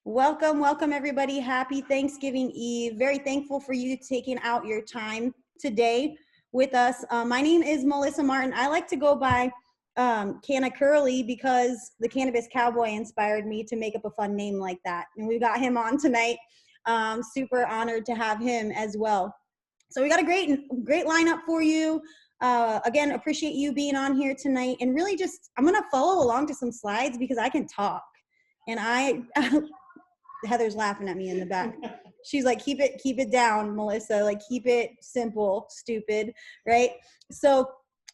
Welcome, welcome everybody. Happy Thanksgiving Eve. Very thankful for you taking out your time today with us. My name is Melissa Martin. I like to go by Canna Curly because the Cannabis Cowboy inspired me to make up a fun name like that. And we got him on tonight. Super honored to have him as well. So we got a great lineup for you. Again, appreciate you being on here tonight. And really just, I'm gonna follow along to some slides because I can talk. And Heather's laughing at me in the back. She's like, keep it down, Melissa. Like, keep it simple, stupid, right? So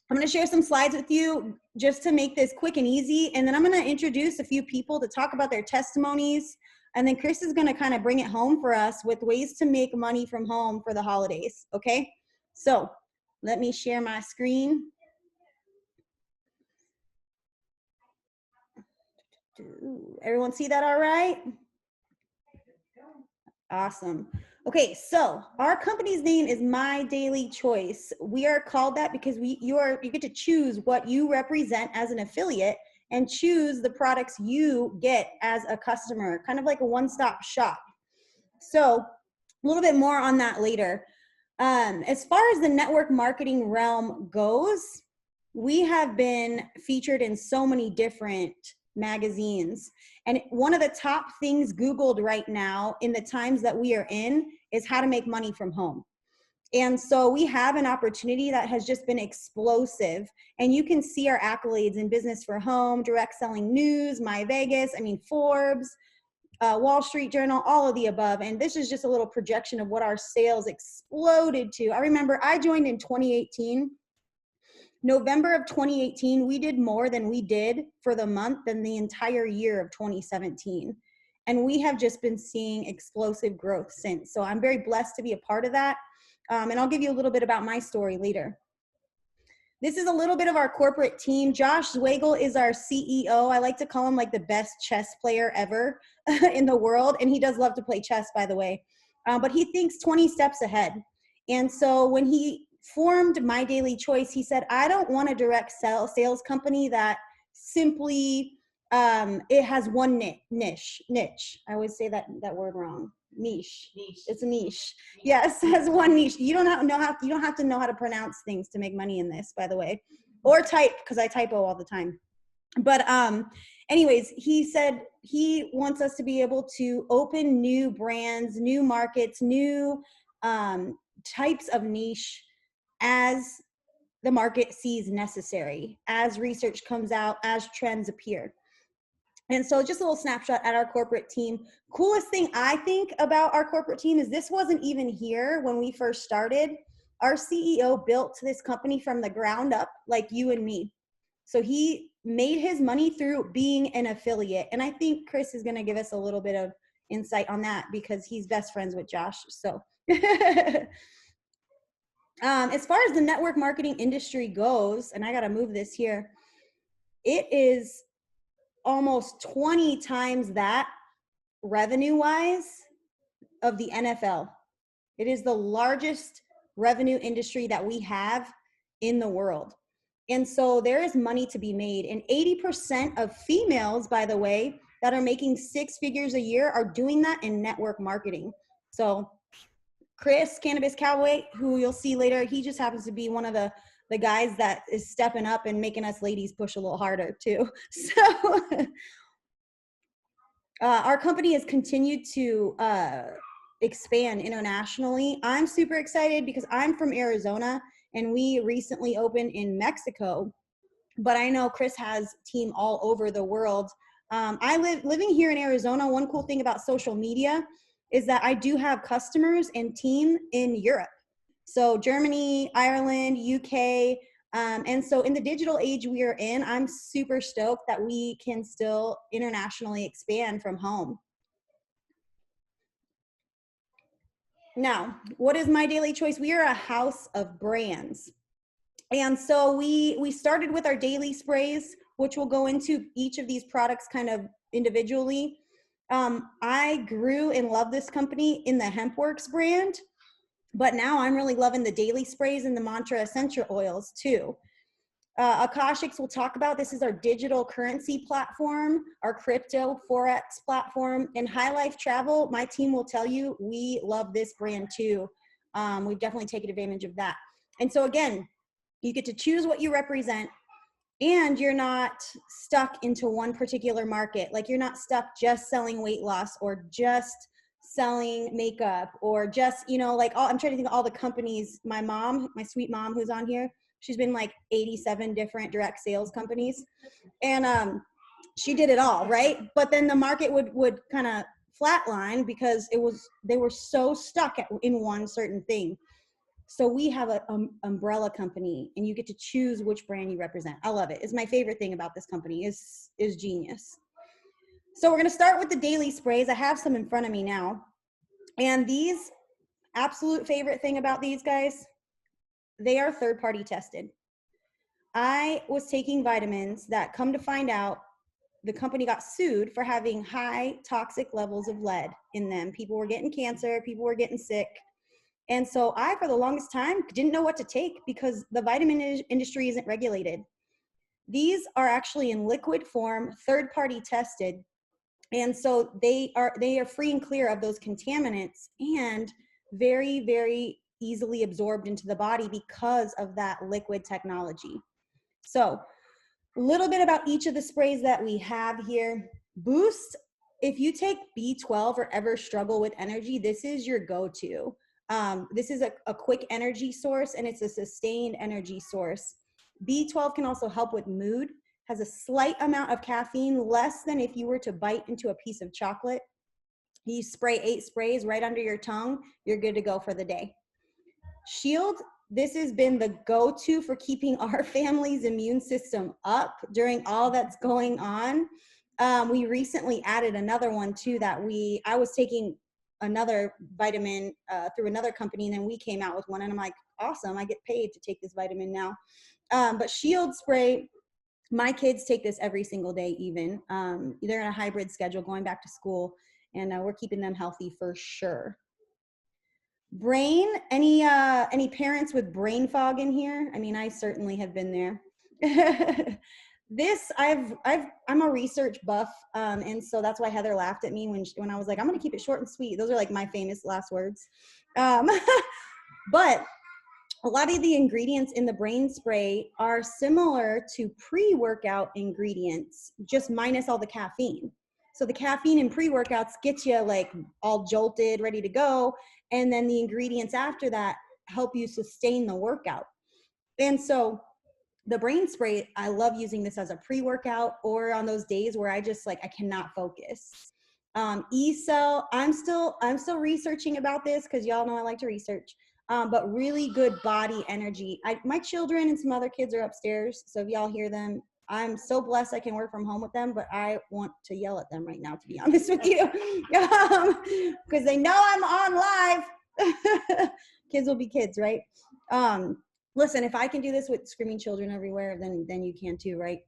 I'm going to share some slides with you just to make this quick and easy. And then I'm going to introduce a few people to talk about their testimonies. And then Chris is going to kind of bring it home for us with ways to make money from home for the holidays. Okay. So let me share my screen. Everyone see that all right? Awesome. Okay, so our company's name is My Daily Choice. We are called that because you get to choose what you represent as an affiliate and choose the products you get as a customer, kind of like a one-stop shop. So a little bit more on that later. As far as the network marketing realm goes, we have been featured in so many different magazines. And one of the top things Googled right now in the times that we are in is how to make money from home. And so we have an opportunity that has just been explosive. And you can see our accolades in Business for Home, Direct Selling News, My Vegas, Forbes, Wall Street Journal, all of the above. And this is just a little projection of what our sales exploded to. I remember I joined in 2018. November of 2018, we did more than we did for the month than the entire year of 2017. And we have just been seeing explosive growth since. So I'm very blessed to be a part of that. And I'll give you a little bit about my story later. This is a little bit of our corporate team. Josh Zwagel is our CEO. I like to call him like the best chess player ever in the world. And he does love to play chess, by the way. But he thinks 20 steps ahead. And so when he formed My Daily Choice, he said, I don't want a direct sales company that simply, it has one niche. I always say that word wrong. Niche. It's a niche. Yes, it has one niche. You don't have to know how to pronounce things to make money in this, by the way, or type, because I typo all the time. But anyways, he said he wants us to be able to open new brands, new markets, new types of niche as the market sees necessary, as research comes out, as trends appear. And so just a little snapshot at our corporate team. Coolest thing I think about our corporate team is this wasn't even here when we first started. Our CEO built this company from the ground up, like you and me. So he made his money through being an affiliate. And I think Chris is gonna give us a little bit of insight on that because he's best friends with Josh, so. As far as the network marketing industry goes, and I got to move this here, it is almost 20 times that revenue-wise of the NFL. It is the largest revenue industry that we have in the world. And so there is money to be made. And 80% of females, by the way, that are making 6 figures a year are doing that in network marketing. So Chris, Cannabis Cowboy, who you'll see later, he just happens to be one of the guys that is stepping up and making us ladies push a little harder too. So our company has continued to expand internationally. I'm super excited because I'm from Arizona and we recently opened in Mexico, but I know Chris has a team all over the world. Living here in Arizona, one cool thing about social media is that I do have customers and team in Europe. So Germany, Ireland, UK. And so in the digital age we are in, I'm super stoked that we can still internationally expand from home. Now, what is My Daily Choice? We are a house of brands. And so we started with our daily sprays, which we'll go into each of these products kind of individually. I grew and love this company in the HempWorks brand, but now I'm really loving the daily sprays and the Mantra essential oils too. Akashics we'll talk about. This is our digital currency platform, our crypto Forex platform. And High Life Travel, my team will tell you, we love this brand too. We've definitely taken advantage of that. And so again, you get to choose what you represent, and you're not stuck into one particular market. Like you're not stuck just selling weight loss or just selling makeup or just, you know, like I'm trying to think of all the companies. My mom, my sweet mom who's on here, she's been like 87 different direct sales companies. And she did it all, right? But then the market would kind of flatline because they were so stuck in one certain thing. So we have an umbrella company, and you get to choose which brand you represent. I love it. It's my favorite thing about this company is genius. So we're going to start with the daily sprays. I have some in front of me now. And these, absolute favorite thing about these guys, they are third-party tested. I was taking vitamins that, come to find out, the company got sued for having high toxic levels of lead in them. People were getting cancer. People were getting sick. And so I, for the longest time, didn't know what to take because the vitamin industry isn't regulated. These are actually in liquid form, third-party tested. And so they are free and clear of those contaminants and very, very easily absorbed into the body because of that liquid technology. So a little bit about each of the sprays that we have here. Boost, if you take B12 or ever struggle with energy, this is your go-to. This is a quick energy source, and it's a sustained energy source. B12 can also help with mood, has a slight amount of caffeine, less than if you were to bite into a piece of chocolate. You spray 8 sprays right under your tongue, you're good to go for the day. Shield, this has been the go-to for keeping our family's immune system up during all that's going on. We recently added another one too that I was taking another vitamin through another company, and then we came out with one, and I'm like, awesome, I get paid to take this vitamin now. But Shield spray, my kids take this every single day even. They're in a hybrid schedule going back to school, and we're keeping them healthy for sure. Brain, any parents with brain fog in here? I mean, I certainly have been there. This, I'm a research buff, and so that's why Heather laughed at me when I was like, I'm gonna keep it short and sweet. Those are like my famous last words. But a lot of the ingredients in the brain spray are similar to pre-workout ingredients, just minus all the caffeine. So the caffeine in pre-workouts gets you like all jolted, ready to go. And then the ingredients after that help you sustain the workout. And so the brain spray, I love using this as a pre-workout or on those days where I just like, I cannot focus. E-cell, I'm still researching about this because y'all know I like to research. But really good body energy. My children and some other kids are upstairs, so if y'all hear them, I'm so blessed I can work from home with them, but I want to yell at them right now, to be honest with you, because they know I'm on live. Kids will be kids, right? Listen, if I can do this with screaming children everywhere, then you can too, right?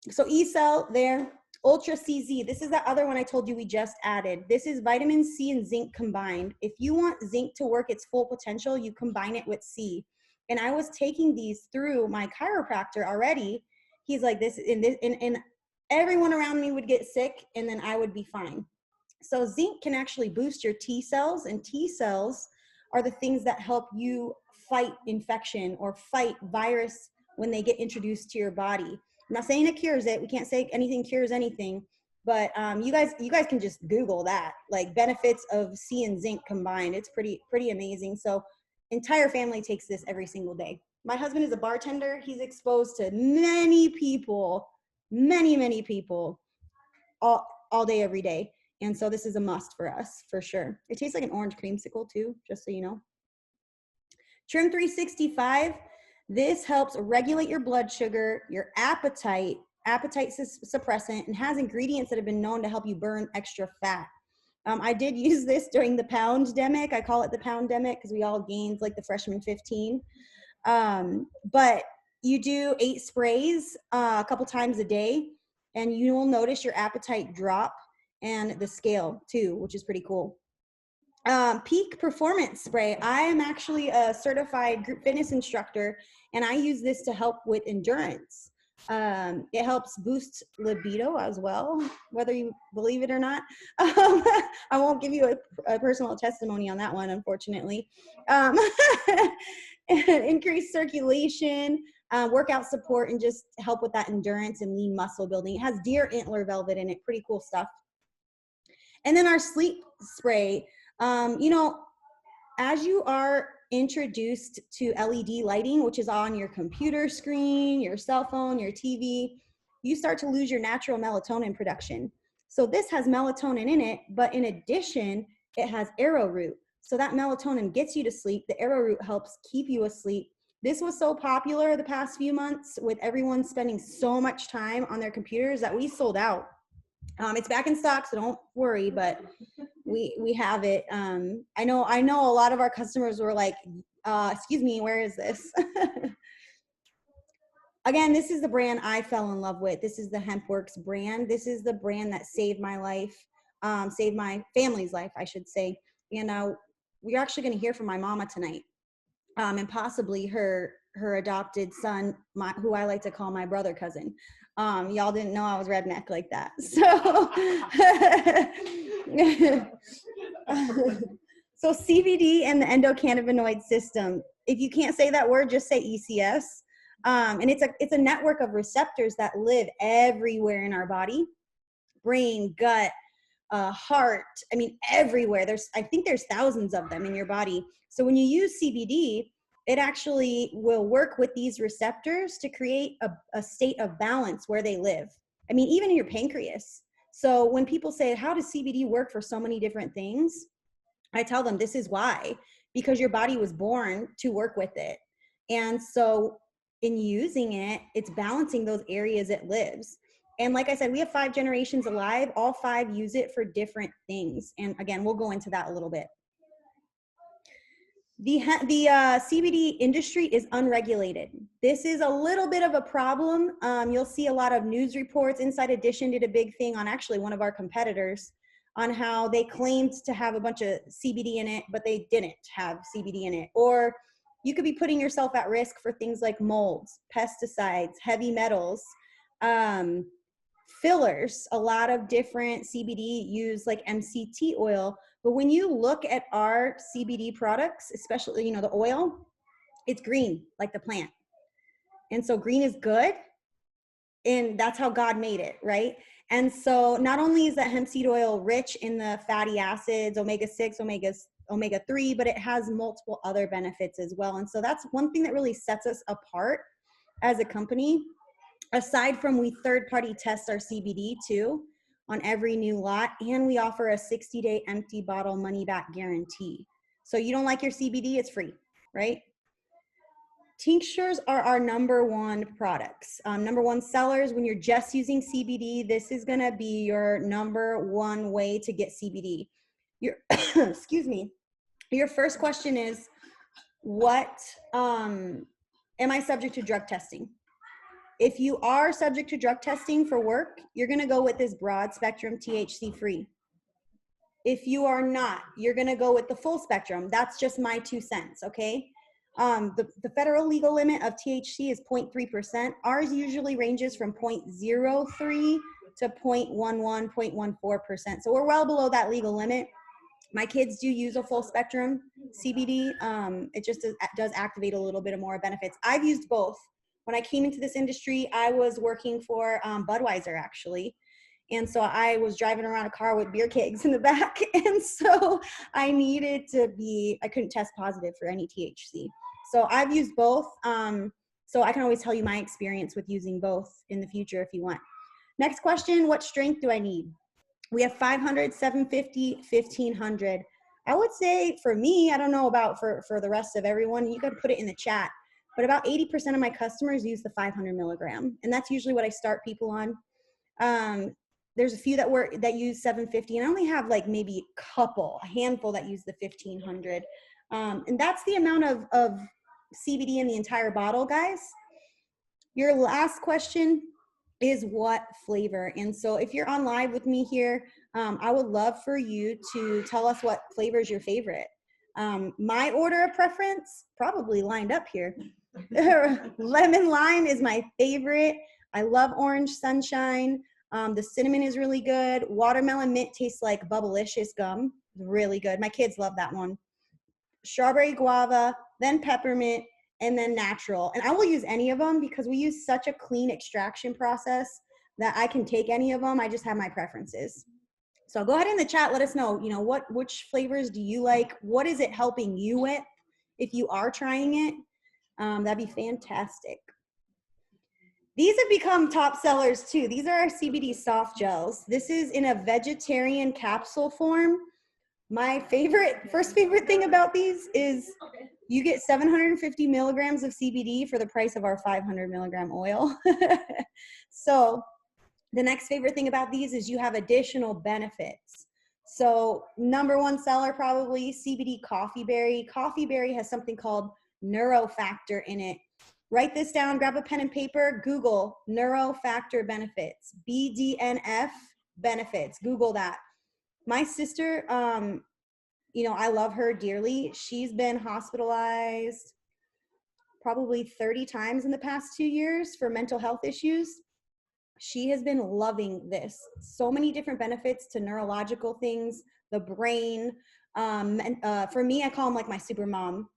So E-cell there. Ultra CZ, this is the other one I told you we just added. This is vitamin C and zinc combined. If you want zinc to work its full potential, you combine it with C. And I was taking these through my chiropractor already. He's like, and everyone around me would get sick, and then I would be fine. So zinc can actually boost your T cells, and T cells are the things that help you fight infection or fight virus when they get introduced to your body. I'm not saying it cures it. We can't say anything cures anything, but you guys can just Google that, like benefits of C and zinc combined. It's pretty amazing. So entire family takes this every single day. My husband is a bartender. He's exposed to many people, many people all day, every day. And so this is a must for us, for sure. It tastes like an orange creamsicle too, just so you know. Trim 365. This helps regulate your blood sugar, your appetite suppressant, and has ingredients that have been known to help you burn extra fat. I did use this during the pound-demic. I call it the pound-demic because we all gained like the freshman 15. But you do 8 sprays a couple times a day, and you will notice your appetite drop and the scale too, which is pretty cool. Peak Performance Spray. I am actually a certified group fitness instructor, and I use this to help with endurance. It helps boost libido as well, whether you believe it or not. I won't give you a personal testimony on that one, unfortunately. Increase circulation, workout support, and just help with that endurance and lean muscle building. It has deer antler velvet in it, pretty cool stuff. And then our sleep spray, you know, as you are introduced to LED lighting, which is on your computer screen, your cell phone, your TV, you start to lose your natural melatonin production. So this has melatonin in it, but in addition, it has arrowroot. So that melatonin gets you to sleep. The arrowroot helps keep you asleep. This was so popular the past few months with everyone spending so much time on their computers that we sold out. It's back in stock, so don't worry, but we have it. I know a lot of our customers were like, excuse me, where is this? Again, this is the brand I fell in love with. This is the HempWorks brand. This is the brand that saved my life, saved my family's life, I should say. And we're actually going to hear from my mama tonight, and possibly her adopted son, who I like to call my brother cousin. Y'all didn't know I was redneck like that. So, so CBD and the endocannabinoid system. If you can't say that word, just say ECS. And it's a network of receptors that live everywhere in our body, brain, gut, heart. I mean, everywhere. I think there's thousands of them in your body. So when you use CBD, it actually will work with these receptors to create a state of balance where they live. I mean, even in your pancreas. So when people say, how does CBD work for so many different things? I tell them this is why, because your body was born to work with it. And so in using it, it's balancing those areas it lives. And like I said, we have 5 generations alive. All 5 use it for different things. And again, we'll go into that a little bit. The CBD industry is unregulated. This is a little bit of a problem. You'll see a lot of news reports. Inside Edition did a big thing on actually one of our competitors on how they claimed to have a bunch of CBD in it, but they didn't have CBD in it. Or you could be putting yourself at risk for things like molds, pesticides, heavy metals, fillers. A lot of different CBD use like MCT oil. But when you look at our CBD products, especially, you know, the oil, it's green, like the plant. And so green is good. And that's how God made it, right? And so not only is that hemp seed oil rich in the fatty acids, omega-6, omega-3, but it has multiple other benefits as well. And so that's one thing that really sets us apart as a company. Aside from we third-party test our CBD too on every new lot, and we offer a 60-day empty bottle money-back guarantee. So you don't like your CBD, it's free, right? Tinctures are our #1 products. #1 sellers. When you're just using CBD, this is gonna be your #1 way to get CBD. Excuse me. Your first question is, what am I subject to drug testing? If you are subject to drug testing for work, you're going to go with this broad spectrum THC free. If you are not, you're going to go with the full spectrum. That's just my 2 cents, okay? The federal legal limit of THC is 0.3%. Ours usually ranges from 0.03 to 0.11, 0.14%. So we're well below that legal limit. My kids do use a full spectrum CBD. It just does activate a little bit more benefits. I've used both. When I came into this industry, I was working for Budweiser, actually. And so I was driving around a car with beer kegs in the back. And so I couldn't test positive for any THC. So I've used both. So I can always tell you my experience with using both in the future if you want. Next question, what strength do I need? We have 500, 750, 1500. I would say for me, I don't know about for the rest of everyone, you could put it in the chat, but about 80% of my customers use the 500 milligram. And that's usually what I start people on. There's a few that use 750, and I only have like maybe a handful that use the 1500. And that's the amount of CBD in the entire bottle, guys. Your last question, is what flavor. And so if you're on live with me here, I would love for you to tell us what flavor is your favorite. My order of preference, probably lined up here. Lemon lime is my favorite. I love orange sunshine. The cinnamon is really good. Watermelon mint tastes like Bubblicious gum. Really good. My kids love that one. Strawberry guava, then peppermint, and then natural. And I will use any of them because we use such a clean extraction process that I can take any of them. I just have my preferences. So go ahead in the chat, let us know, which flavors do you like? What is it helping you with if you are trying it? That'd be fantastic. These have become top sellers too. These are our CBD soft gels. This is in a vegetarian capsule form. My first favorite thing about these is you get 750 milligrams of CBD for the price of our 500 milligram oil. So the next favorite thing about these is you have additional benefits. So number one seller, probably CBD coffee berry. Coffee berry has something called neurofactor in it. Write this down, grab a pen and paper, Google neurofactor benefits, BDNF benefits, Google that. My sister, I love her dearly. She's been hospitalized probably 30 times in the past 2 years for mental health issues. She has been loving this. So many different benefits to neurological things, the brain. For me, I call them like my super mom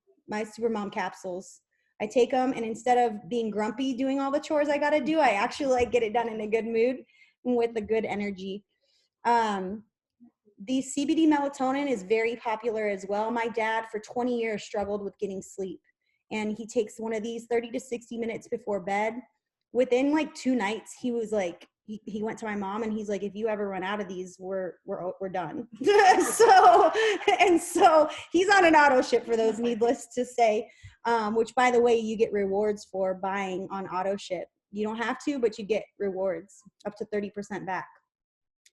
capsules. I take them, and instead of being grumpy doing all the chores I got to do, I actually get it done in a good mood and with a good energy. The CBD melatonin is very popular as well. My dad for 20 years struggled with getting sleep, and he takes one of these 30 to 60 minutes before bed. Within 2 nights, he was like, he went to my mom and he's like, if you ever run out of these, we're done. So he's on an auto ship for those, needless to say, which by the way, you get rewards for buying on auto ship. You don't have to, but you get rewards up to 30% back.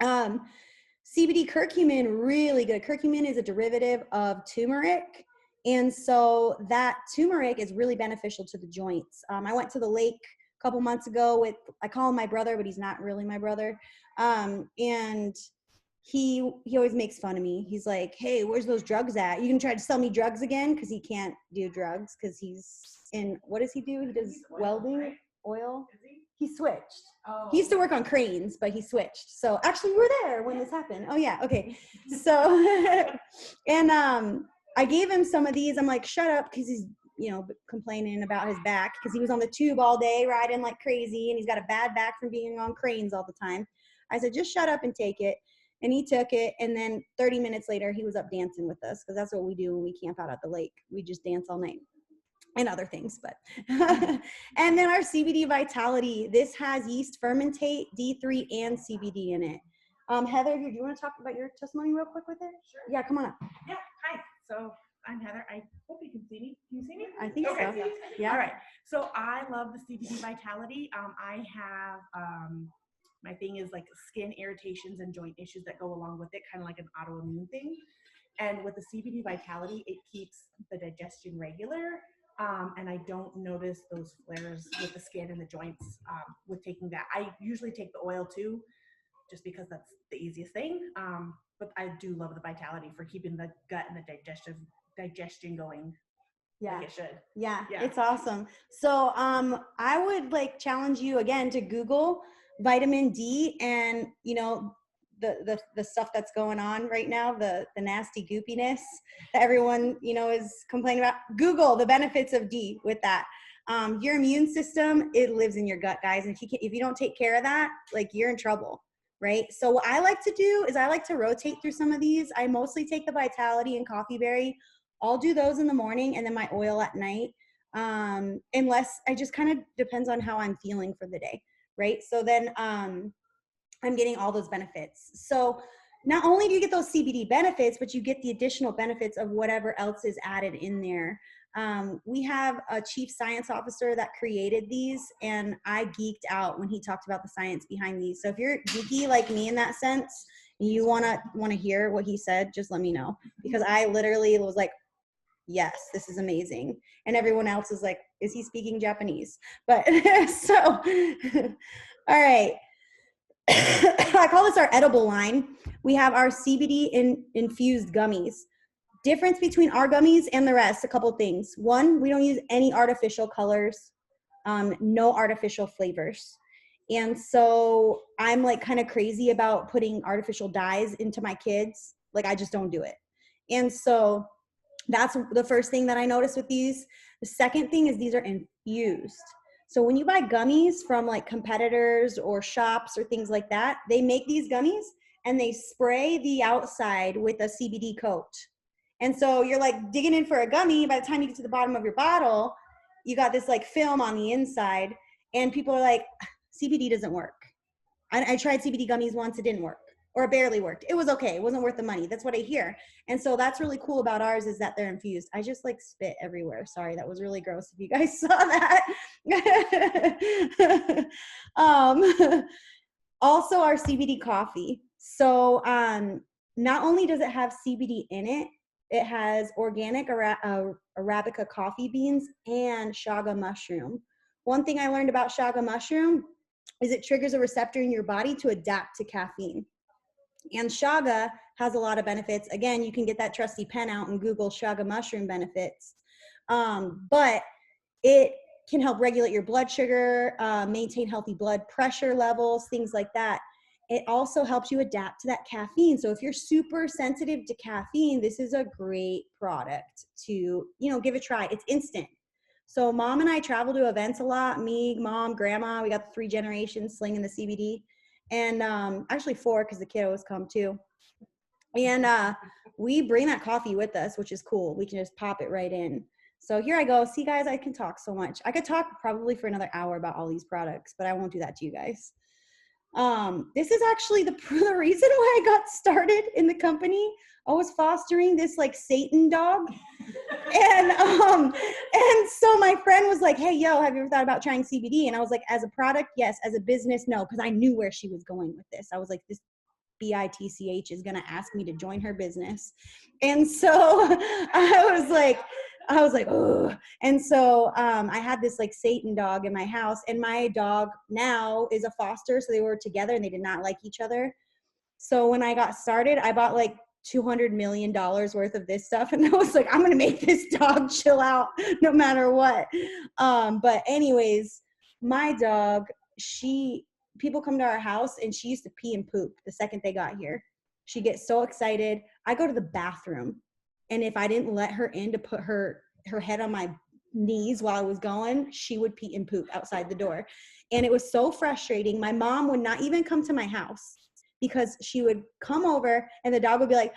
CBD curcumin, really good. Curcumin is a derivative of turmeric. And so that turmeric is really beneficial to the joints. I went to the lake a couple months ago I call him my brother, but he's not really my brother. And he always makes fun of me. He's like, hey, where's those drugs at? You can try to sell me drugs again? Because he can't do drugs because he's in, what does he do? He does welding, right? Oil. He switched. Oh. He used to work on cranes, but he switched. So actually we were there when this happened. Oh yeah, okay. So, and I gave him some of these. I'm like, shut up, because he's, complaining about his back because he was on the tube all day riding like crazy, and he's got a bad back from being on cranes all the time. I said, just shut up and take it. And he took it, and then 30 minutes later, he was up dancing with us, because that's what we do when we camp out at the lake. We just dance all night. And other things, but. And then our CBD Vitality. This has yeast fermentate, D3, and CBD in it. Heather, do you want to talk about your testimony real quick with it? Sure. Yeah, come on up. Yeah, hi. So I'm Heather. I hope you can see me. Can you see me? I think so. Yeah. All right. So I love the CBD Vitality. I have, my thing is like skin irritations and joint issues that go along with it, kind of like an autoimmune thing. And with the CBD Vitality, it keeps the digestion regular. And I don't notice those flares with the skin and the joints with taking that. I usually take the oil too, just because that's the easiest thing. But I do love the Vitality for keeping the gut and the digestion going. Yeah, like it should. Yeah, it's awesome. So I would challenge you again to Google vitamin D, and the stuff that's going on right now, the nasty goopiness that everyone is complaining about. Google the benefits of D with that. Your immune system, it lives in your gut, guys, and if you don't take care of that, you're in trouble. Right? So what I like to do is I like to rotate through some of these. I mostly take the Vitality and coffee berry. I'll do those in the morning, and then my oil at night. Unless I just kind of depends on how I'm feeling for the day. Right? So then I'm getting all those benefits. So not only do you get those CBD benefits, but you get the additional benefits of whatever else is added in there. We have a chief science officer that created these, and I geeked out when he talked about the science behind these. So if you're geeky like me in that sense, and you wanna hear what he said, just let me know, because I literally was like, yes, this is amazing. And everyone else is like, is he speaking Japanese? But so All right. I call this our edible line. We have our CBD infused gummies. Difference between our gummies and the rest, a couple things. One, we don't use any artificial colors, no artificial flavors. And so I'm like kind of crazy about putting artificial dyes into my kids. Like I just don't do it. And so that's the first thing that I noticed with these. The second thing is these are infused. So when you buy gummies from like competitors or shops or things like that, they make these gummies and they spray the outside with a CBD coat. And so you're like digging in for a gummy. By the time you get to the bottom of your bottle, you got this like film on the inside, and people are like, CBD doesn't work. I tried CBD gummies once, it didn't work, or it barely worked. It was okay, it wasn't worth the money. That's what I hear. And so that's really cool about ours, is that they're infused. I just like spit everywhere. Sorry, that was really gross if you guys saw that. Also our CBD coffee. So not only does it have CBD in it, it has organic Arabica coffee beans and chaga mushroom. One thing I learned about chaga mushroom is it triggers a receptor in your body to adapt to caffeine. And chaga has a lot of benefits. Again, you can get that trusty pen out and Google chaga mushroom benefits. But it can help regulate your blood sugar, maintain healthy blood pressure levels, things like that. It also helps you adapt to that caffeine. So if you're super sensitive to caffeine, this is a great product to, give a try. It's instant. So mom and I travel to events a lot. Me, mom, grandma, we got the 3 generations slinging the CBD. And actually 4, because the kiddos come too. And we bring that coffee with us, which is cool. We can just pop it right in. So here I go. See, guys, I can talk so much. I could talk probably for another hour about all these products, but I won't do that to you guys. This is actually the reason why I got started in the company. I was fostering this like Satan dog. And so my friend was like, hey, yo, have you ever thought about trying CBD? And I was like, as a product, yes. As a business, no, because I knew where she was going with this. I was like, this BITCH is going to ask me to join her business. And so I was like, oh. And so I had this like Satan dog in my house, and my dog now is a foster. So they were together and they did not like each other. So when I got started, I bought like $200 million worth of this stuff. And I was like, I'm going to make this dog chill out no matter what. But anyways, my dog, people come to our house and she used to pee and poop the second they got here. She gets so excited. I go to the bathroom, and if I didn't let her in to put her head on my knees while I was going, she would pee and poop outside the door. And it was so frustrating. My mom would not even come to my house, because she would come over and the dog would be like,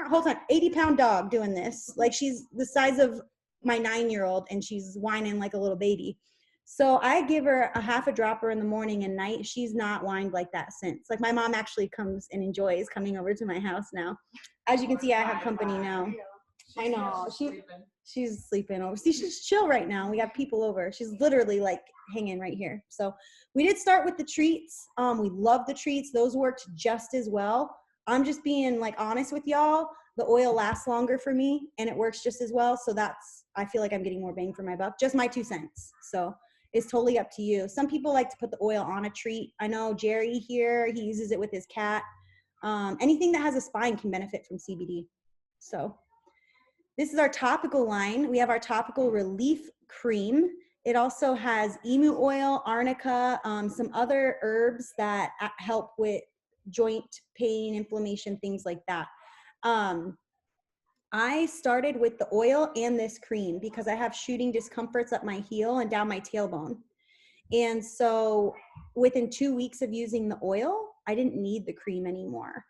hold on, 80-pound dog doing this. Like, she's the size of my 9-year-old and she's whining like a little baby. So I give her a half a dropper in the morning and night. She's not whined like that since. Like, my mom actually comes and enjoys coming over to my house now. As you can see, I have company now. I know. She's sleeping over. See, she's chill right now. We got people over. She's literally like hanging right here. So we did start with the treats. We love the treats. Those worked just as well. I'm just being like honest with y'all. The oil lasts longer for me and it works just as well. So I feel like I'm getting more bang for my buck. Just my 2 cents. So it's totally up to you. Some people like to put the oil on a treat. I know Jerry here, he uses it with his cat. Anything that has a spine can benefit from CBD. So this is our topical line. We have our topical relief cream. It also has emu oil, arnica, some other herbs that help with joint pain, inflammation, things like that. I started with the oil and this cream because I have shooting discomforts up my heel and down my tailbone. And so within 2 weeks of using the oil, I didn't need the cream anymore.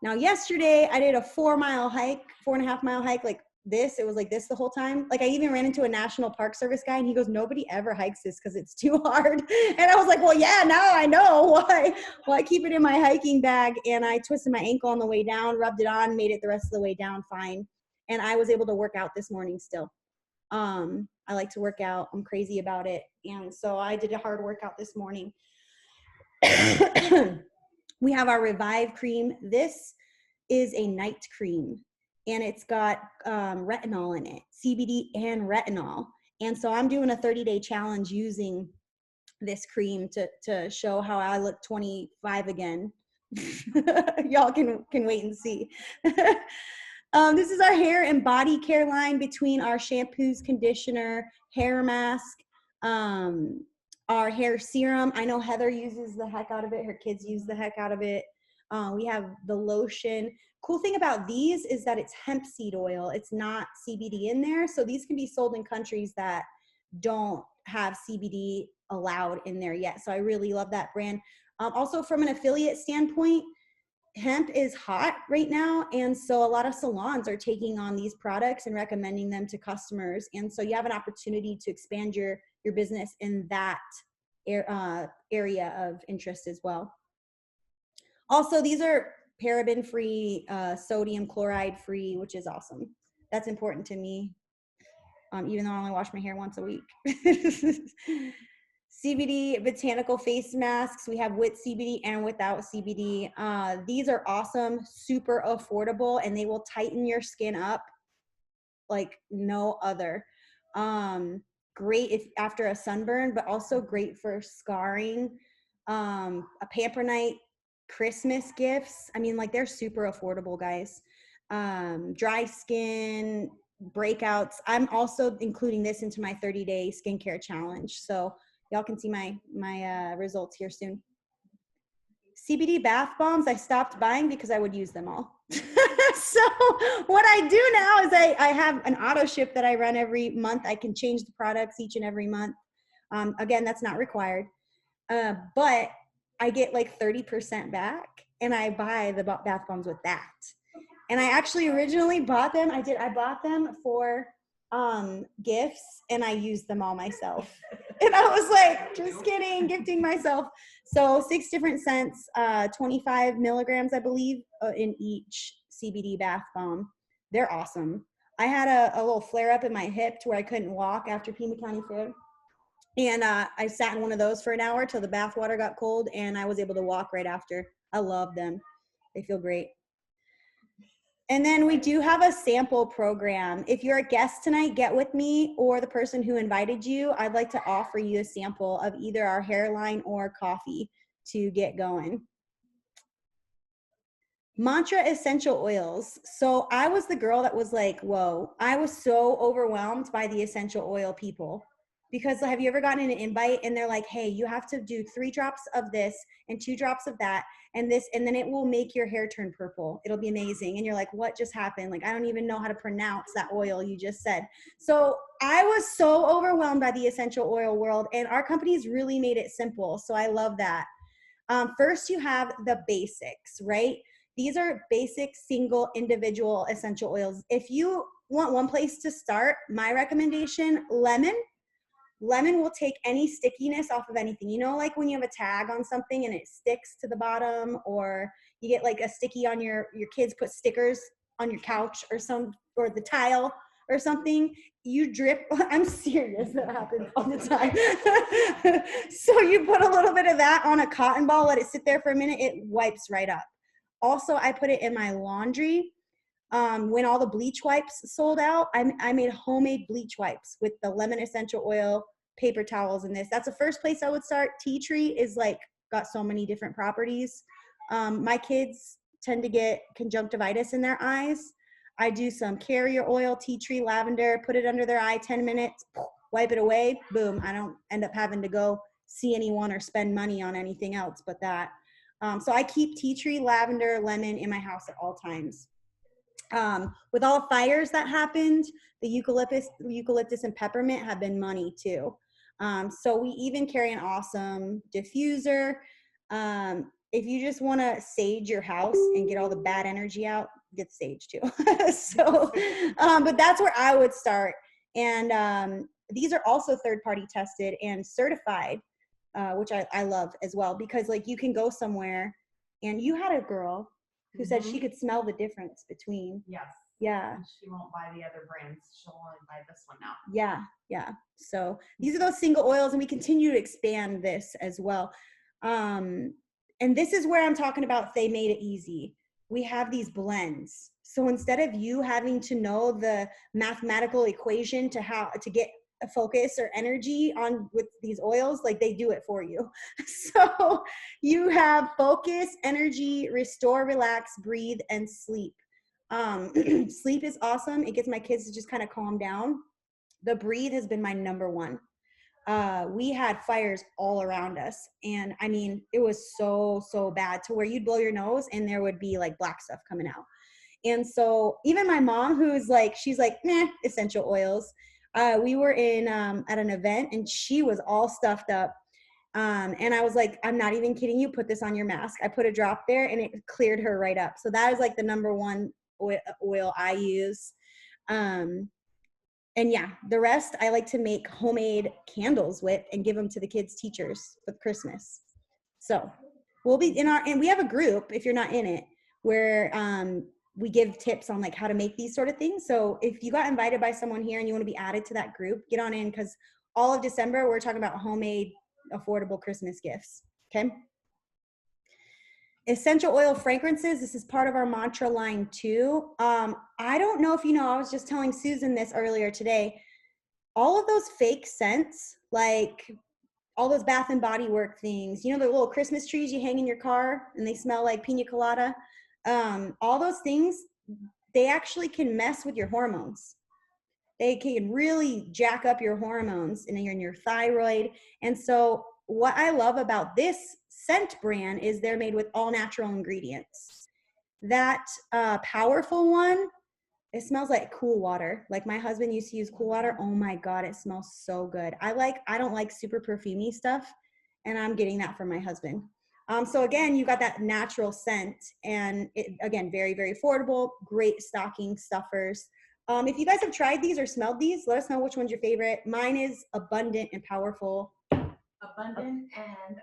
Now, yesterday I did a 4-mile hike, 4.5-mile hike, like this. It was like this the whole time. Like, I even ran into a National Park Service guy and he goes, nobody ever hikes this because it's too hard. And I was like, well, yeah, now I know why. Well, I keep it in my hiking bag, and I twisted my ankle on the way down, rubbed it on, made it the rest of the way down fine. And I was able to work out this morning still. I like to work out. I'm crazy about it. And so I did a hard workout this morning. We have our Revive cream. This is a night cream, and it's got retinol in it, CBD and retinol. And so I'm doing a 30-day challenge using this cream to show how I look 25 again. Y'all can wait and see. This is our hair and body care line between our shampoos, conditioner, hair mask, our hair serum. I know Heather uses the heck out of it. Her kids use the heck out of it. We have the lotion. Cool thing about these is that it's hemp seed oil. It's not CBD in there. So these can be sold in countries that don't have CBD allowed in there yet. So I really love that brand. Also from an affiliate standpoint, hemp is hot right now. And so a lot of salons are taking on these products and recommending them to customers. And so you have an opportunity to expand your business in that area of interest as well. Also, these are paraben free, sodium chloride free, which is awesome. That's important to me, even though I only wash my hair once a week. CBD botanical face masks. We have with CBD and without CBD. These are awesome, super affordable, and they will tighten your skin up like no other. Great if after a sunburn, but also great for scarring. A pamper night, Christmas gifts. I mean, like they're super affordable, guys. Dry skin, breakouts. I'm also including this into my 30-day skincare challenge. So y'all can see my results here soon. CBD bath bombs, I stopped buying because I would use them all. So what I do now is I have an auto ship that I run every month. I can change the products each and every month. Again, that's not required. But I get like 30% back and I buy the bath bombs with that. And I actually originally bought them. I bought them for gifts and I used them all myself. And I was like, just kidding, gifting myself. So 6 different scents, 25 milligrams, I believe, in each CBD bath bomb. They're awesome. I had a little flare up in my hip to where I couldn't walk after Pima County Fair. And I sat in one of those for an hour till the bath water got cold and I was able to walk right after. I love them. They feel great. And then we do have a sample program. If you're a guest tonight, get with me or the person who invited you. I'd like to offer you a sample of either our hairline or coffee to get going. Mantra essential oils. So I was the girl that was like, whoa, I was so overwhelmed by the essential oil people. Because have you ever gotten an invite and they're like, hey, you have to do 3 drops of this and 2 drops of that and this, and then it will make your hair turn purple. It'll be amazing. And you're like, what just happened? Like, I don't even know how to pronounce that oil you just said. So I was so overwhelmed by the essential oil world and our company's really made it simple. So I love that. First, you have the basics, right? These are basic single individual essential oils. If you want one place to start, my recommendation, lemon. Lemon will take any stickiness off of anything. You know, like when you have a tag on something and it sticks to the bottom, or you get like a sticky on your kids put stickers on your couch or the tile or something, you drip. I'm serious, that happens all the time. So you put a little bit of that on a cotton ball, let it sit there for a minute, it wipes right up. Also, I put it in my laundry. When all the bleach wipes sold out, I made homemade bleach wipes with the lemon essential oil, paper towels, and this. That's the first place I would start. Tea tree is like got so many different properties. My kids tend to get conjunctivitis in their eyes. I do some carrier oil, tea tree, lavender, put it under their eye, 10 minutes, wipe it away, boom. I don't end up having to go see anyone or spend money on anything else but that. So I keep tea tree, lavender, lemon in my house at all times. With all the fires that happened, the eucalyptus and peppermint have been money too. So we even carry an awesome diffuser. If you just want to sage your house and get all the bad energy out, get sage too. So, but that's where I would start. And these are also third-party tested and certified, which I love as well, because like you can go somewhere and you had a girl who said she could smell the difference between. Yes. Yeah. She won't buy the other brands. She'll only buy this one now. Yeah. Yeah. So these are those single oils, and we continue to expand this as well. And this is where I'm talking about they made it easy. We have these blends. So instead of you having to know the mathematical equation to how to get focus or energy on with these oils, like they do it for you. So you have focus, energy, restore, relax, breathe, and sleep. Sleep is awesome. It gets my kids to just kind of calm down. The breathe has been my number one. We had fires all around us, and I mean, it was so bad to where you'd blow your nose and there would be like black stuff coming out. And so even my mom, who's like, she's like, nah, essential oils. We were in at an event and she was all stuffed up. And I was like, I'm not even kidding you. Put this on your mask. I put a drop there and it cleared her right up. So that is like the number one oil I use. And yeah, the rest I like to make homemade candles with and give them to the kids' teachers for Christmas. So we'll be in and we have a group, if you're not in it, where we give tips on like how to make these sort of things. So if you got invited by someone here and you want to be added to that group, get on in, because all of December we're talking about homemade affordable Christmas gifts. Okay. Essential oil fragrances. This is part of our mantra line too. I don't know if you know, I was just telling Susan this earlier today. All of those fake scents, like all those Bath and Body Work things, you know, the little Christmas trees you hang in your car and they smell like pina colada. All those things, they actually can mess with your hormones. They can really jack up your hormones and your thyroid. And so what I love about this scent brand is they're made with all natural ingredients. That powerful one, it smells like cool water. Like my husband used to use cool water. Oh my God, it smells so good. I don't like super perfumey stuff, and I'm getting that from my husband. So again, you got that natural scent, and it, again, very, very affordable, great stocking stuffers. If you guys have tried these or smelled these, let us know which one's your favorite. Mine is abundant and powerful. Abundant and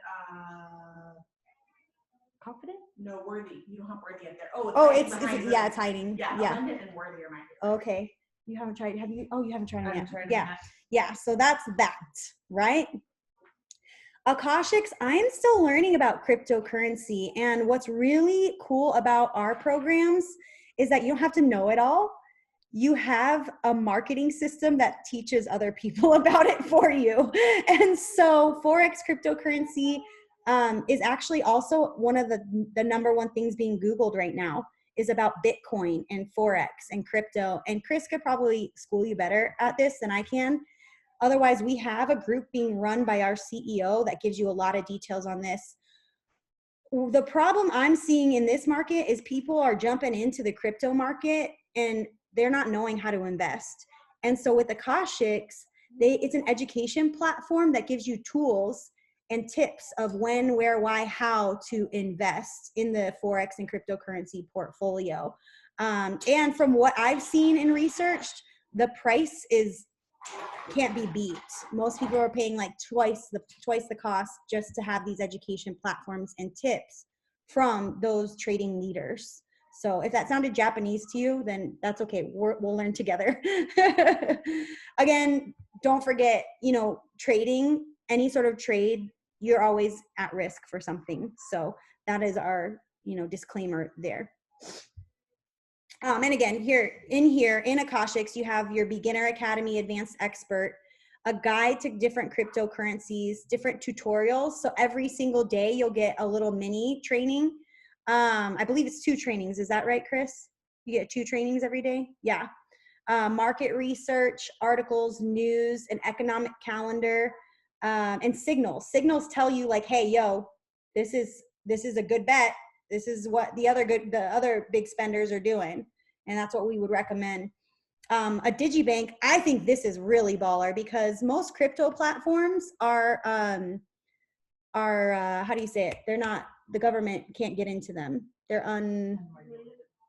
Confident? no, worthy. You don't have worthy up there. Oh, Oh, hiding it's behind yeah, the- it's hiding. Yeah, Yeah. abundant and worthy are my favorite. Okay. You haven't tried. Have you? Oh, you haven't tried I it haven't yet. tried them Yeah. yet. Yeah. So that's that, right? Akashics, I am still learning about cryptocurrency. And what's really cool about our programs is that you don't have to know it all. You have a marketing system that teaches other people about it for you. And so Forex cryptocurrency is actually also one of the number one things being Googled right now is about Bitcoin and Forex and crypto. And Chris could probably school you better at this than I can. Otherwise, we have a group being run by our CEO that gives you a lot of details on this. The problem I'm seeing in this market is people are jumping into the crypto market and they're not knowing how to invest. And so with Akashics, it's an education platform that gives you tools and tips of when, where, why, how to invest in the Forex and cryptocurrency portfolio. And from what I've seen and researched, the price can't be beat. Most people are paying like twice the cost just to have these education platforms and tips from those trading leaders. So if that sounded Japanese to you, then that's okay. We'll learn together. Again, don't forget, trading, any sort of trade, you're always at risk for something. So that is our, disclaimer there. And again, in Akashics, you have your Beginner Academy, Advanced Expert, a guide to different cryptocurrencies, different tutorials. So every single day you'll get a little mini training. I believe it's 2 trainings. Is that right, Chris? You get 2 trainings every day? Yeah. Market research, articles, news, an economic calendar, and signals. Signals tell you like, hey, yo, this is a good bet. This is what the other big spenders are doing. And that's what we would recommend. A digibank, I think this is really baller because most crypto platforms are how do you say it? They're not, the government can't get into them. They're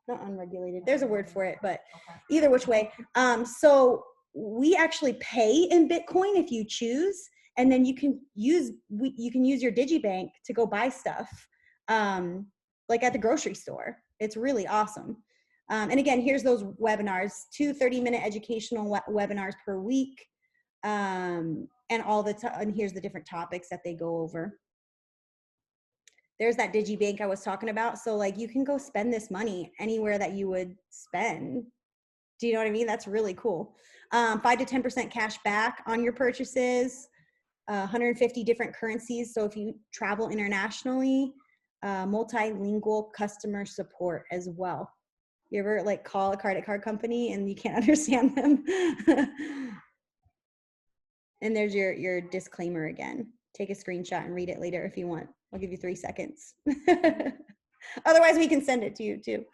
not unregulated. There's a word for it, but either which way. So we actually pay in Bitcoin if you choose, and then you can use your digibank to go buy stuff, like at the grocery store. It's really awesome. And again, here's those webinars, 2 30-minute educational webinars per week. And and here's the different topics that they go over. There's that digibank I was talking about. So like you can go spend this money anywhere that you would spend. Do you know what I mean? That's really cool. 5 to 10% cash back on your purchases, 150 different currencies. So if you travel internationally, multilingual customer support as well. You ever like call a credit card company and you can't understand them? And there's your disclaimer again. Take a screenshot and read it later if you want. I'll give you 3 seconds. Otherwise, we can send it to you too.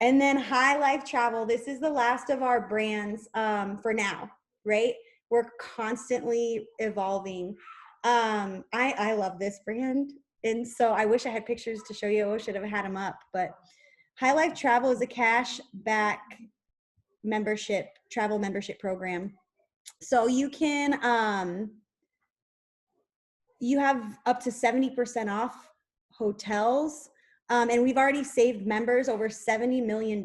And then High Life Travel. This is the last of our brands for now, right? We're constantly evolving. I love this brand. And so I wish I had pictures to show you. I should have had them up. But High Life Travel is a cash back membership, travel membership program. So you can, you have up to 70% off hotels. And we've already saved members over $70 million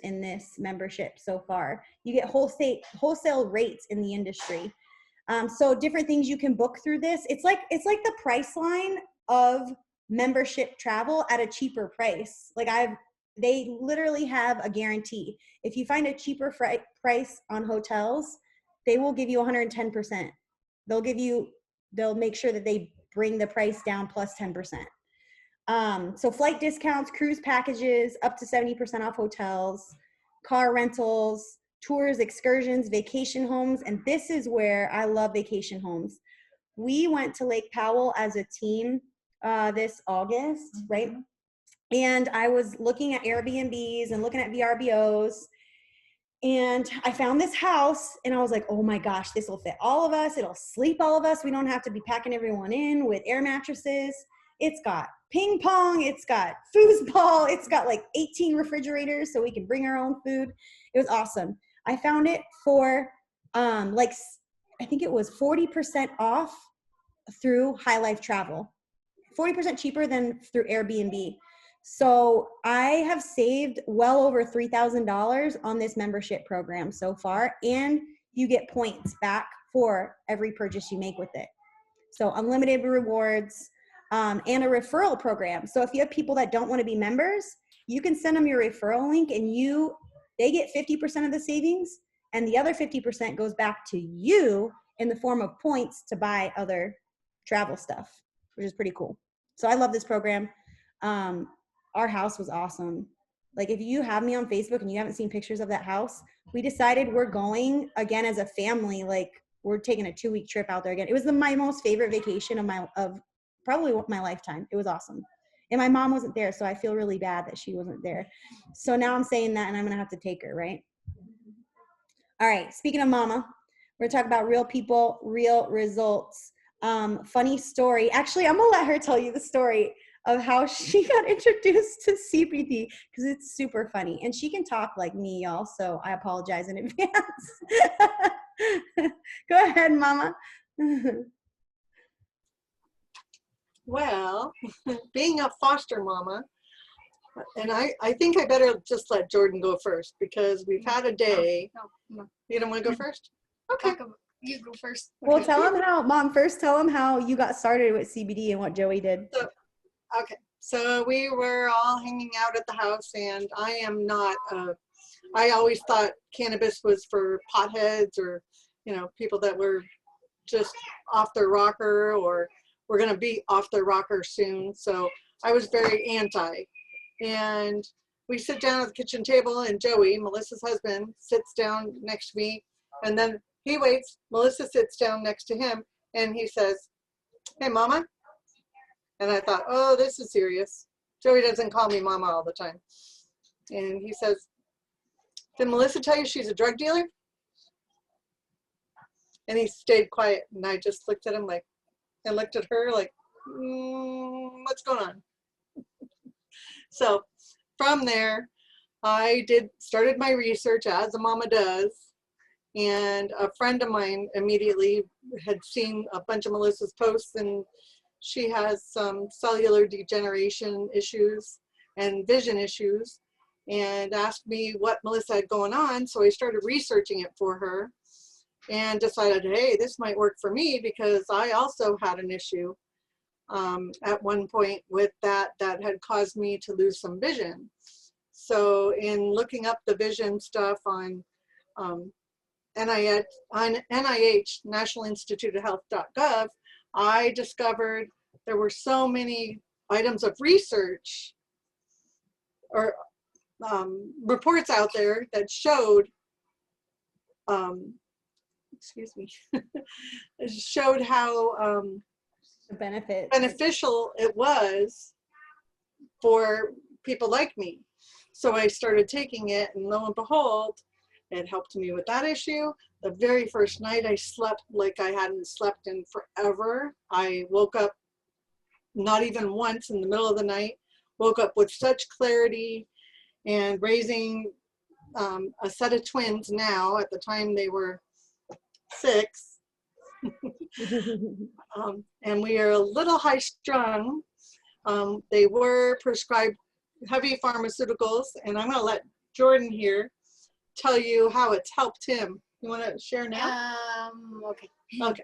in this membership so far. You get wholesale rates in the industry. So different things you can book through this. It's like the price line of membership travel at a cheaper price. Like they literally have a guarantee. If you find a cheaper price on hotels, they will give you 110%. They'll make sure that they bring the price down plus 10%. So flight discounts, cruise packages, up to 70% off hotels, car rentals, tours, excursions, vacation homes. And this is where I love vacation homes. We went to Lake Powell as a team this August, right? And I was looking at Airbnbs and looking at VRBOs. And I found this house and I was like, oh my gosh, this will fit all of us. It'll sleep all of us. We don't have to be packing everyone in with air mattresses. It's got ping pong. It's got foosball. It's got like 18 refrigerators so we can bring our own food. It was awesome. I found it for I think it was 40% off through High Life Travel, 40% cheaper than through Airbnb. So I have saved well over $3,000 on this membership program so far, and you get points back for every purchase you make with it. So unlimited rewards and a referral program. So if you have people that don't want to be members, you can send them your referral link and they get 50% of the savings, and the other 50% goes back to you in the form of points to buy other travel stuff, which is pretty cool. So I love this program. Our house was awesome. Like if you have me on Facebook and you haven't seen pictures of that house, we decided we're going again as a family. Like we're taking a 2-week trip out there again. It was my most favorite vacation of probably my lifetime. It was awesome. And my mom wasn't there, so I feel really bad that she wasn't there. So now I'm saying that and I'm gonna have to take her, right? All right, speaking of mama, we're gonna talk about real people, real results. Funny story. Actually, I'm gonna let her tell you the story of how she got introduced to CBD because it's super funny. And she can talk like me, y'all, so I apologize in advance. Go ahead, mama. Well, being a foster mama, and I think I better just let Jordan go first because we've had a day. No. You don't want to go first? Okay. You go first. Well, tell them how, Mom, first tell them how you got started with CBD and what Joey did. So we were all hanging out at the house, and I am not, I always thought cannabis was for potheads or, people that were just off their rocker or were going to be off their rocker soon. So I was very anti. And we sit down at the kitchen table, and Joey, Melissa's husband, sits down next to me, and then he waits. Melissa sits down next to him, and he says, "Hey, Mama." And I thought, oh, this is serious. Joey doesn't call me Mama all the time. And he says, "Did Melissa tell you she's a drug dealer?" And he stayed quiet, and I just looked at him and looked at her like, what's going on? So from there, I started my research as a mama does. And a friend of mine immediately had seen a bunch of Melissa's posts, and she has some cellular degeneration issues and vision issues, and asked me what Melissa had going on. So I started researching it for her and decided, hey, this might work for me because I also had an issue at one point with that had caused me to lose some vision. So in looking up the vision stuff on NIH, National Institute of Health.gov, I discovered there were so many items of research or reports out there that showed, excuse me, showed how The benefit. beneficial it was for people like me. So I started taking it, and lo and behold, it helped me with that issue. The very first night I slept like I hadn't slept in forever. I woke up not even once in the middle of the night, woke up with such clarity, and raising a set of twins now. At the time they were 6. And we are a little high strung. They were prescribed heavy pharmaceuticals, and I'm going to let Jordan here tell you how it's helped him. You want to share now? Okay. Okay.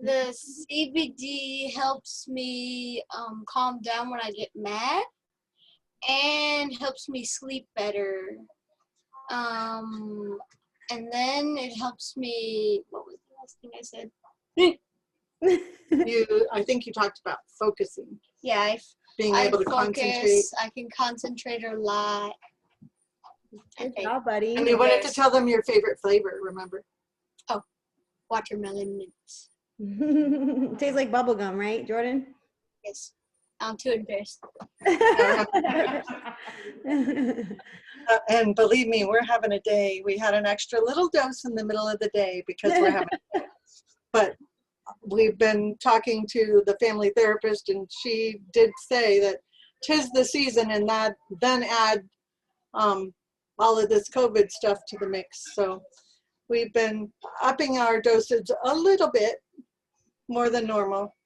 The CBD helps me calm down when I get mad and helps me sleep better. And then it helps me, what was the last thing I said? I think you talked about focusing, Yeah, being I able to focus, concentrate. I can concentrate a lot. Good Okay. job, buddy. And you wanted to tell them your favorite flavor, remember? Watermelon mint. Tastes like bubble gum, right, Jordan? Yes. I'm too embarrassed. And believe me, we're having a day. We had an extra little dose in the middle of the day because we're having a day. But we've been talking to the family therapist, and she did say that 'tis the season, and that then add all of this COVID stuff to the mix. So we've been upping our dosage a little bit more than normal,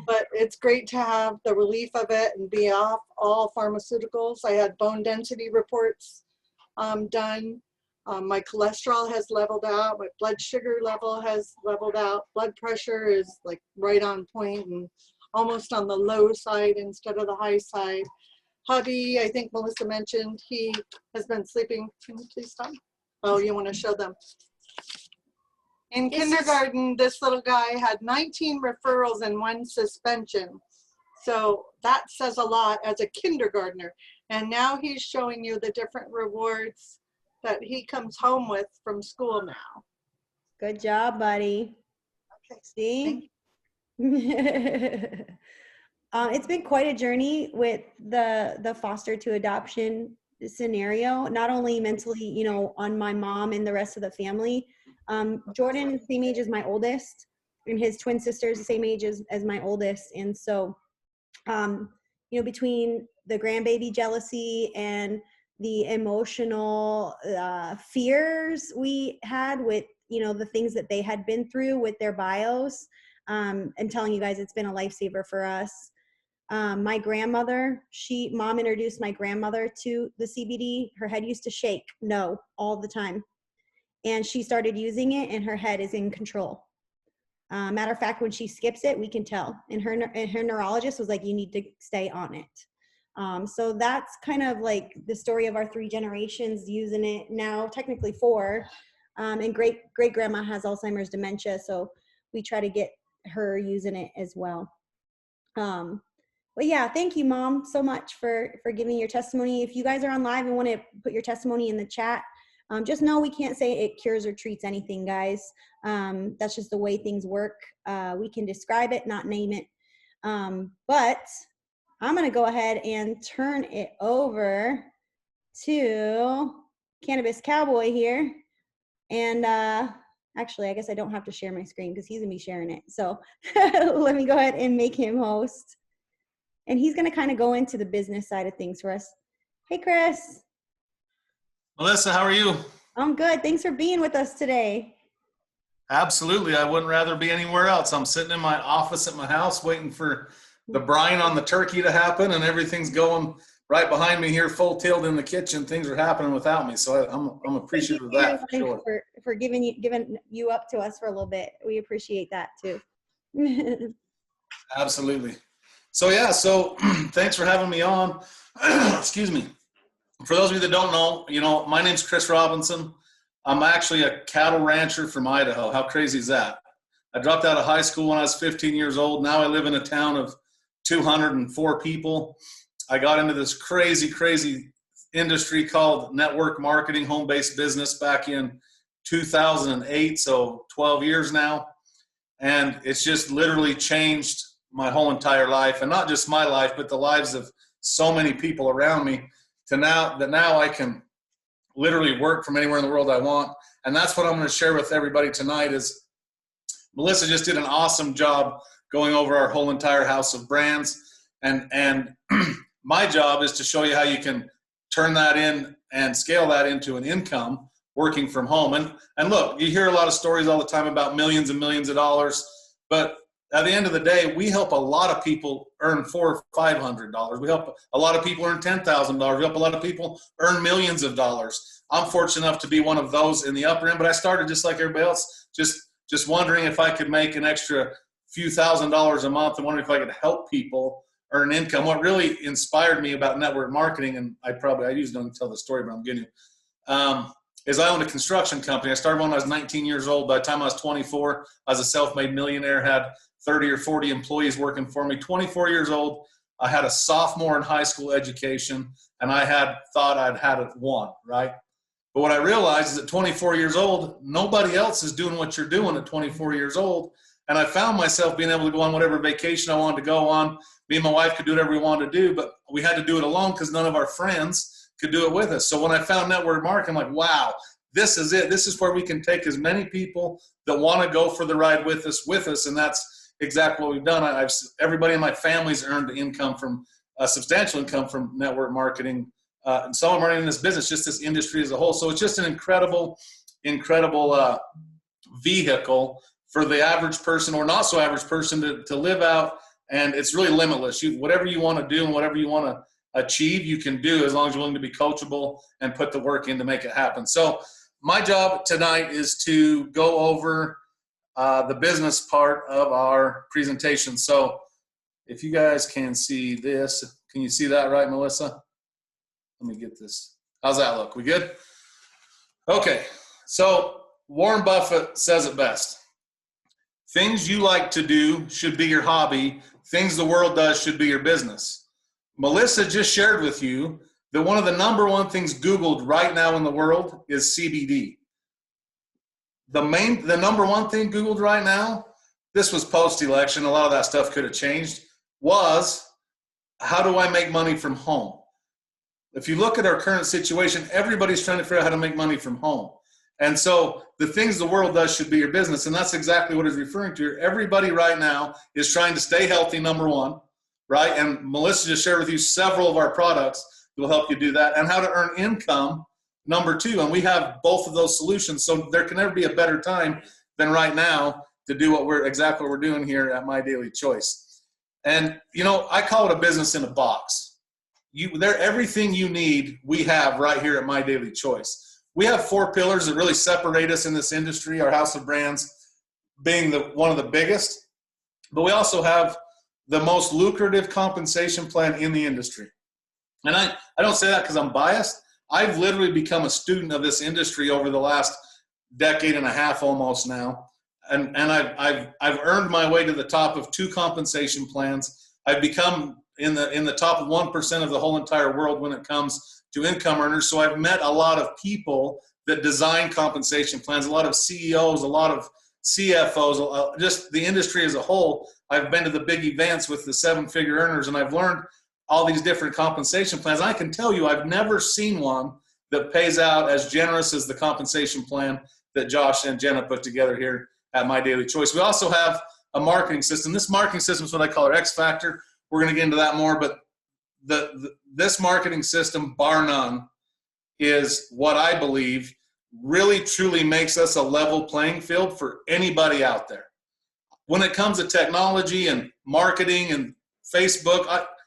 but it's great to have the relief of it and be off all pharmaceuticals. I had bone density reports done. My cholesterol has leveled out. My blood sugar level has leveled out. Blood pressure is like right on point and almost on the low side instead of the high side. Hubby, I think Melissa mentioned, he has been sleeping. Can you please stop? Oh, you want to show them? In kindergarten, this little guy had 19 referrals and 1 suspension. So that says a lot as a kindergartner. And now he's showing you the different rewards that he comes home with from school now. Good job, buddy. Okay. See? It's been quite a journey with the foster to adoption scenario, not only mentally, you know, on my mom and the rest of the family. Jordan is the same age as my oldest, and his twin sister is the same age as my oldest. And so, you know, between the grandbaby jealousy and the emotional fears we had with, you know, the things that they had been through with their bios, and telling you guys it's been a lifesaver for us. My grandmother, mom introduced my grandmother to the CBD. Her head used to shake, no, all the time. And she started using it, and her head is in control. Matter of fact, when she skips it, we can tell. And her neurologist was like, you need to stay on it. So that's kind of like the story of our 3 generations using it now, technically 4. And great grandma has Alzheimer's dementia, so we try to get her using it as well. But yeah, thank you, Mom, so much for giving your testimony. If you guys are on live and want to put your testimony in the chat, just know we can't say it cures or treats anything, guys. That's just the way things work. We can describe it, not name it. But I'm going to go ahead and turn it over to Cannabis Cowboy here. And actually, I guess I don't have to share my screen because he's going to be sharing it. So let me go ahead and make him host. And he's going to kind of go into the business side of things for us. Hey, Chris. Melissa, how are you? I'm good. Thanks for being with us today. Absolutely. I wouldn't rather be anywhere else. I'm sitting in my office at my house waiting for the brine on the turkey to happen, and everything's going right behind me here, full tilt in the kitchen. Things are happening without me, so I'm appreciative of that for sure. For giving you up to us for a little bit. We appreciate that too. Absolutely. So yeah, so thanks for having me on. Excuse me. for those of you that don't know, my name's Chris Robinson. I'm actually a cattle rancher from Idaho. How crazy is that? I dropped out of high school when I was 15 years old. Now I live in a town of 204 people. I got into this crazy, crazy industry called network marketing, home-based business back in 2008, so 12 years now. And it's just literally changed my whole entire life, and not just my life, but the lives of so many people around me, to now I can literally work from anywhere in the world I want. And that's what I'm going to share with everybody tonight. Is Melissa just did an awesome job going over our whole entire house of brands, and my job is to show you how you can turn that in and scale that into an income working from home. And look, you hear a lot of stories all the time about millions and millions of dollars, but at the end of the day, we help a lot of people earn $400 or $500. We help a lot of people earn $10,000. We help a lot of people earn millions of dollars. I'm fortunate enough to be one of those in the upper end, but I started just like everybody else, just wondering if I could make an extra few $1,000s a month, and wondering if I could help people earn income. What really inspired me about network marketing, and I usually don't tell the story, but I'm getting is I owned a construction company. I started when I was 19 years old. By the time I was 24, I was a self-made millionaire, had 30 or 40 employees working for me. 24 years old, I had a sophomore in high school education, and I thought I'd had it won, right? But what I realized is at 24 years old, nobody else is doing what you're doing at 24 years old. And I found myself being able to go on whatever vacation I wanted to go on. Me and my wife could do whatever we wanted to do, but we had to do it alone because none of our friends could do it with us. So when I found network marketing, I'm like, wow, this is it. This is where we can take as many people that want to go for the ride with us. And that's exactly what we've done. Everybody in my family's earned income from substantial income from network marketing. And some of them aren't in this business, just this industry as a whole. So it's just an incredible vehicle for the average person or not so average person to live out. And it's really limitless. Whatever you want to do and whatever you want to achieve, you can do, as long as you're willing to be coachable and put the work in to make it happen. So my job tonight is to go over the business part of our presentation. So if you guys can see this, can you see that right, Melissa? Let me get this. How's that look? We good? Okay. So Warren Buffett says it best. Things you like to do should be your hobby. Things the world does should be your business. Melissa just shared with you that one of the number one things Googled right now in the world is CBD. The number one thing Googled right now, this was post-election, a lot of that stuff could have changed, was how do I make money from home? If you look at our current situation, everybody's trying to figure out how to make money from home. And so the things the world does should be your business. And that's exactly what it's referring to here. Everybody right now is trying to stay healthy, number one, right? And Melissa just shared with you several of our products that will help you do that, and how to earn income, number two. And we have both of those solutions. So there can never be a better time than right now to do exactly what we're doing here at My Daily Choice. And, I call it a business in a box. Everything you need, we have right here at My Daily Choice. We have 4 pillars that really separate us in this industry, our house of brands being one of the biggest. But we also have the most lucrative compensation plan in the industry. And I don't say that because I'm biased. I've literally become a student of this industry over the last decade and a half almost now. And I've earned my way to the top of 2 compensation plans. I've become in the top 1% of the whole entire world when it comes to income earners. So I've met a lot of people that design compensation plans, a lot of CEOs, a lot of CFOs, just the industry as a whole. I've been to the big events with the 7-figure earners, and I've learned all these different compensation plans. I can tell you I've never seen one that pays out as generous as the compensation plan that Josh and Jenna put together here at My Daily Choice. We also have a marketing system. This marketing system is what I call our X Factor. We're going to get into that more, but this marketing system, bar none, is what I believe really truly makes us a level playing field for anybody out there. When it comes to technology and marketing and Facebook,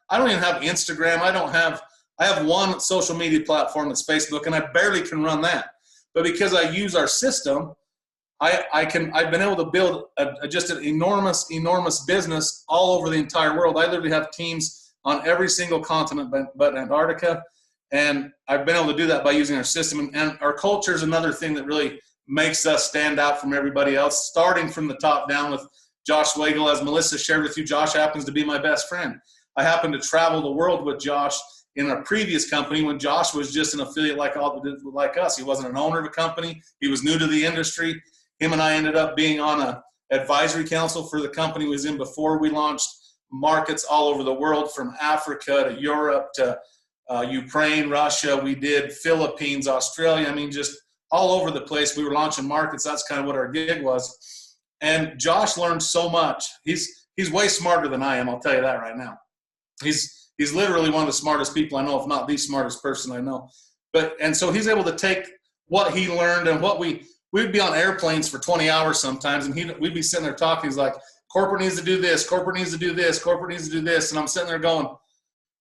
I don't even have Instagram. I have one social media platform that's Facebook, and I barely can run that. But because I use our system, I've been able to build just an enormous business all over the entire world. I literally have teams on every single continent but Antarctica. And I've been able to do that by using our system. And our culture is another thing that really makes us stand out from everybody else, starting from the top down with Josh Wagle. As Melissa shared with you, Josh happens to be my best friend. I happened to travel the world with Josh in a previous company when Josh was just an affiliate like us. He wasn't an owner of a company. He was new to the industry. Him and I ended up being on a advisory council for the company he was in before we launched markets all over the world, from Africa to Europe to Ukraine, Russia. We did Philippines, Australia. I mean, just all over the place. We were launching markets. That's kind of what our gig was. And Josh learned so much. He's way smarter than I am. I'll tell you that right now. He's literally one of the smartest people I know, if not the smartest person I know. And so he's able to take what he learned and we'd be on airplanes for 20 hours sometimes, and we'd be sitting there talking. He's like, corporate needs to do this, corporate needs to do this, corporate needs to do this. And I'm sitting there going,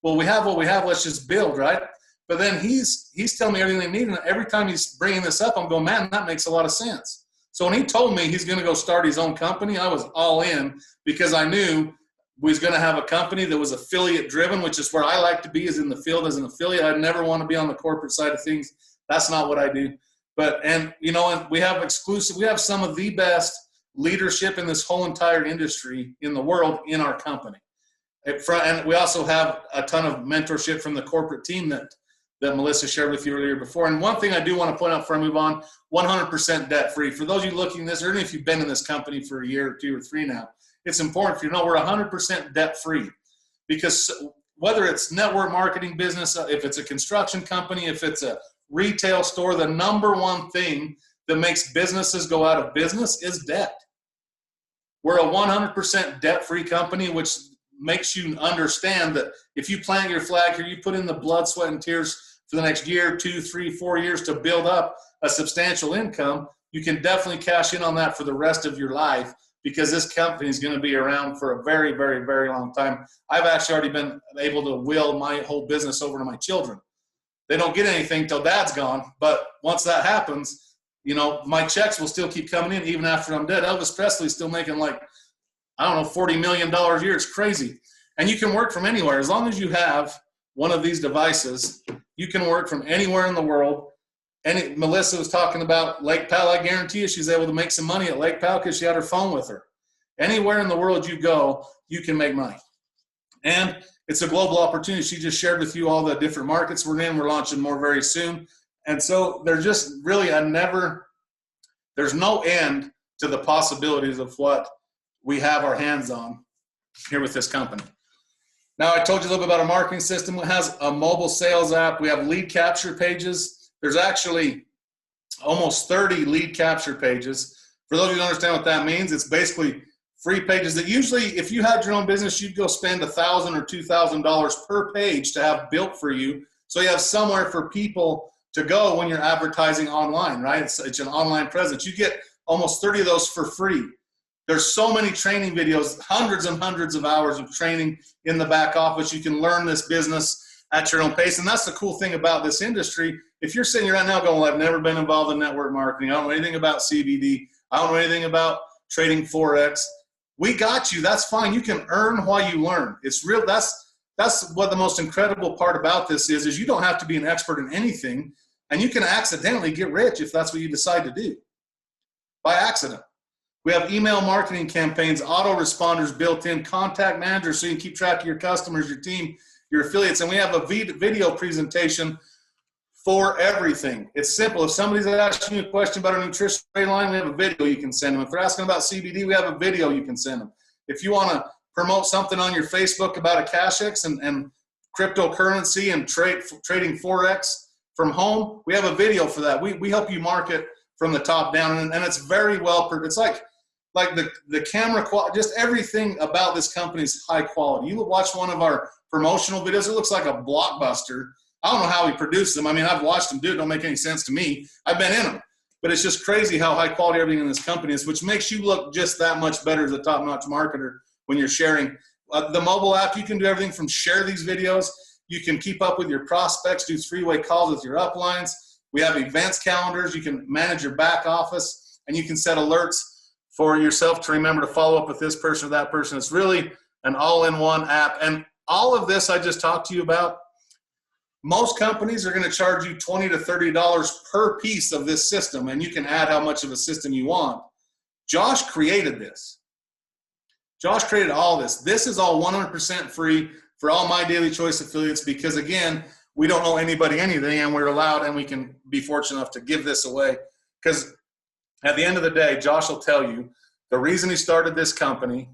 well, we have what we have, let's just build, right? But then he's telling me everything they need, and every time he's bringing this up, I'm going, man, that makes a lot of sense. So when he told me he's going to go start his own company, I was all in, because I knew we was going to have a company that was affiliate driven, which is where I like to be, is in the field as an affiliate. I never want to be on the corporate side of things. That's not what I do. And we have some of the best leadership in this whole entire industry in the world in our company. And we also have a ton of mentorship from the corporate team that Melissa shared with you earlier before. And one thing I do want to point out before I move on, 100% debt free. For those of you looking at this, or even if you've been in this company for a year or 2 or 3 now, it's important for you to know we're 100% debt free. Because whether it's network marketing business, if it's a construction company, if it's a retail store, the number one thing that makes businesses go out of business is debt. We're a 100% debt-free company, which makes you understand that if you plant your flag here, you put in the blood, sweat, and tears for the next year, 2, 3, 4 years to build up a substantial income, you can definitely cash in on that for the rest of your life, because this company is going to be around for a very, very, very long time. I've actually already been able to will my whole business over to my children. They don't get anything till dad's gone, but once that happens, my checks will still keep coming in even after I'm dead. Elvis Presley's still making $40 million a year. It's crazy. And you can work from anywhere. As long as you have one of these devices, you can work from anywhere in the world. And Melissa was talking about Lake Powell. I guarantee you she's able to make some money at Lake Powell because she had her phone with her. Anywhere in the world you go, you can make money. And it's a global opportunity. She just shared with you all the different markets we're in. We're launching more very soon. And so there's just really there's no end to the possibilities of what we have our hands on here with this company. Now, I told you a little bit about our marketing system. It has a mobile sales app. We have lead capture pages. There's actually almost 30 lead capture pages. For those of you who don't understand what that means, it's basically free pages that usually, if you had your own business, you'd go spend $1,000 or $2,000 per page to have built for you. So you have somewhere for people to go when you're advertising online, right? It's an online presence. You get almost 30 of those for free. There's so many training videos, hundreds and hundreds of hours of training in the back office. You can learn this business at your own pace. And that's the cool thing about this industry. If you're sitting here right now going, well, I've never been involved in network marketing. I don't know anything about CBD. I don't know anything about trading Forex. We got you. That's fine. You can earn while you learn. It's real. That's what the most incredible part about this is you don't have to be an expert in anything, and you can accidentally get rich if that's what you decide to do by accident. We have email marketing campaigns, autoresponders built in, contact managers so you can keep track of your customers, your team, your affiliates, and we have a video presentation for everything. It's simple. If somebody's asking you a question about a nutrition line, we have a video you can send them. If they're asking about CBD, we have a video you can send them. If you want to promote something on your Facebook about a CashX and cryptocurrency and trading Forex from home, we have a video for that. We help you market from the top down, and it's very well. It's like the camera quality, just everything about this company is high quality. You watch one of our promotional videos, it looks like a blockbuster. I don't know how we produce them. I mean, I've watched them do it. Don't make any sense to me. I've been in them. But it's just crazy how high quality everything in this company is, which makes you look just that much better as a top-notch marketer when you're sharing. The mobile app, you can do everything from share these videos. You can keep up with your prospects, do three-way calls with your uplines. We have events calendars. You can manage your back office, and you can set alerts for yourself to remember to follow up with this person or that person. It's really an all-in-one app. And all of this I just talked to you about, Most companies are going to charge you $20 to $30 per piece of this system, and you can add how much of a system you want. Josh created this. Josh created all this. This is all 100% free for all My Daily Choice affiliates because, again, we don't owe anybody anything, and we're allowed and we can be fortunate enough to give this away. Because at the end of the day, Josh will tell you the reason he started this company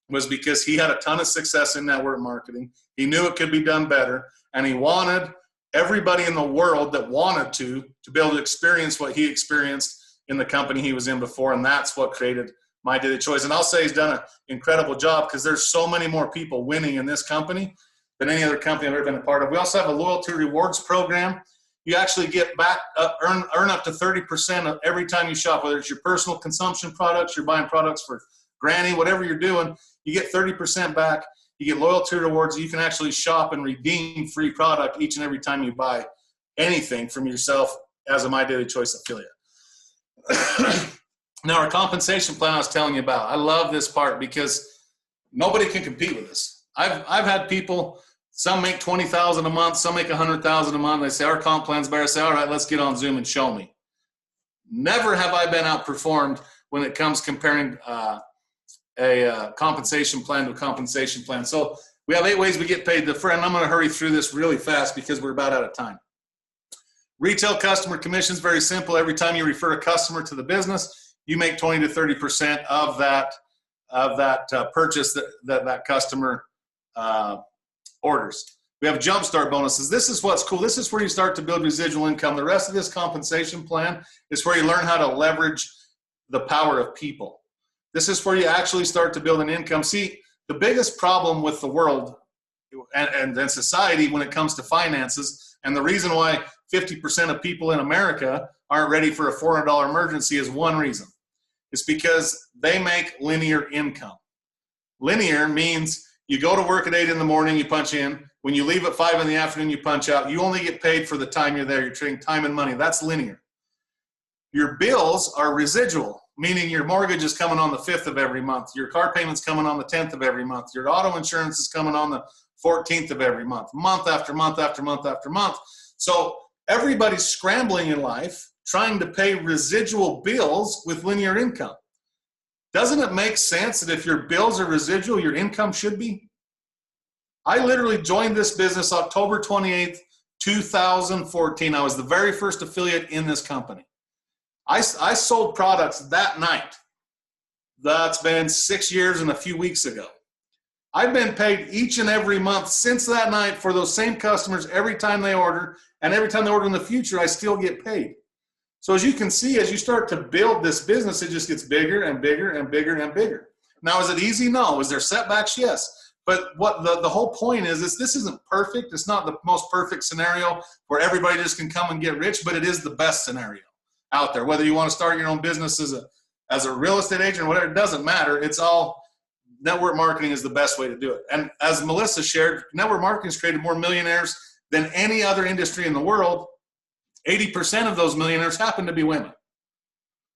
was because he had a ton of success in network marketing. He knew it could be done better, and he wanted everybody in the world that wanted to be able to experience what he experienced in the company he was in before, and that's what created My Daily Choice. And I'll say he's done an incredible job because there's so many more people winning in this company than any other company I've ever been a part of. We also have a loyalty rewards program. You actually get back, earn up to 30% of every time you shop, whether it's your personal consumption products, you're buying products for granny, whatever you're doing, you get 30% back. You get loyalty rewards. You can actually shop and redeem free product each and every time you buy anything from yourself as a My Daily Choice affiliate. Now, our compensation plan I was telling you about, I love this part because nobody can compete with us. I've had people, some make $20,000 a month, some make $100,000 a month. They say, our comp plan's better. I say, all right, let's get on Zoom and show me. Never have I been outperformed when it comes comparing a compensation plan to a compensation plan. So we have 8 ways we get paid. And I'm going to hurry through this really fast because we're about out of time. Retail customer commissions, very simple. Every time you refer a customer to the business, you make 20 to 30% of that purchase that customer orders. We have jumpstart bonuses. This is what's cool. This is where you start to build residual income. The rest of this compensation plan is where you learn how to leverage the power of people. This is where you actually start to build an income. See, the biggest problem with the world and society when it comes to finances, and the reason why 50% of people in America aren't ready for a $400 emergency is one reason. It's because they make linear income. Linear means you go to work at 8 in the morning, you punch in. When you leave at 5 in the afternoon, you punch out. You only get paid for the time you're there. You're trading time and money. That's linear. Your bills are residual, meaning your mortgage is coming on the 5th of every month. Your car payment's coming on the 10th of every month. Your auto insurance is coming on the 14th of every month, month after month after month after month. So everybody's scrambling in life trying to pay residual bills with linear income. Doesn't it make sense that if your bills are residual, your income should be? I literally joined this business October 28th, 2014. I was the very first affiliate in this company. I sold products that night. That's been 6 years and a few weeks ago. I've been paid each and every month since that night for those same customers every time they order, and every time they order in the future, I still get paid. So as you can see, as you start to build this business, it just gets bigger and bigger and bigger and bigger. Now, is it easy? No. Is there setbacks? Yes. But what the whole point is this isn't perfect. It's not the most perfect scenario where everybody just can come and get rich, but it is the best scenario out there. Whether you want to start your own business as a real estate agent or whatever, it doesn't matter. It's all network marketing is the best way to do it. And as Melissa shared, network marketing has created more millionaires than any other industry in the world. 80% of those millionaires happen to be women.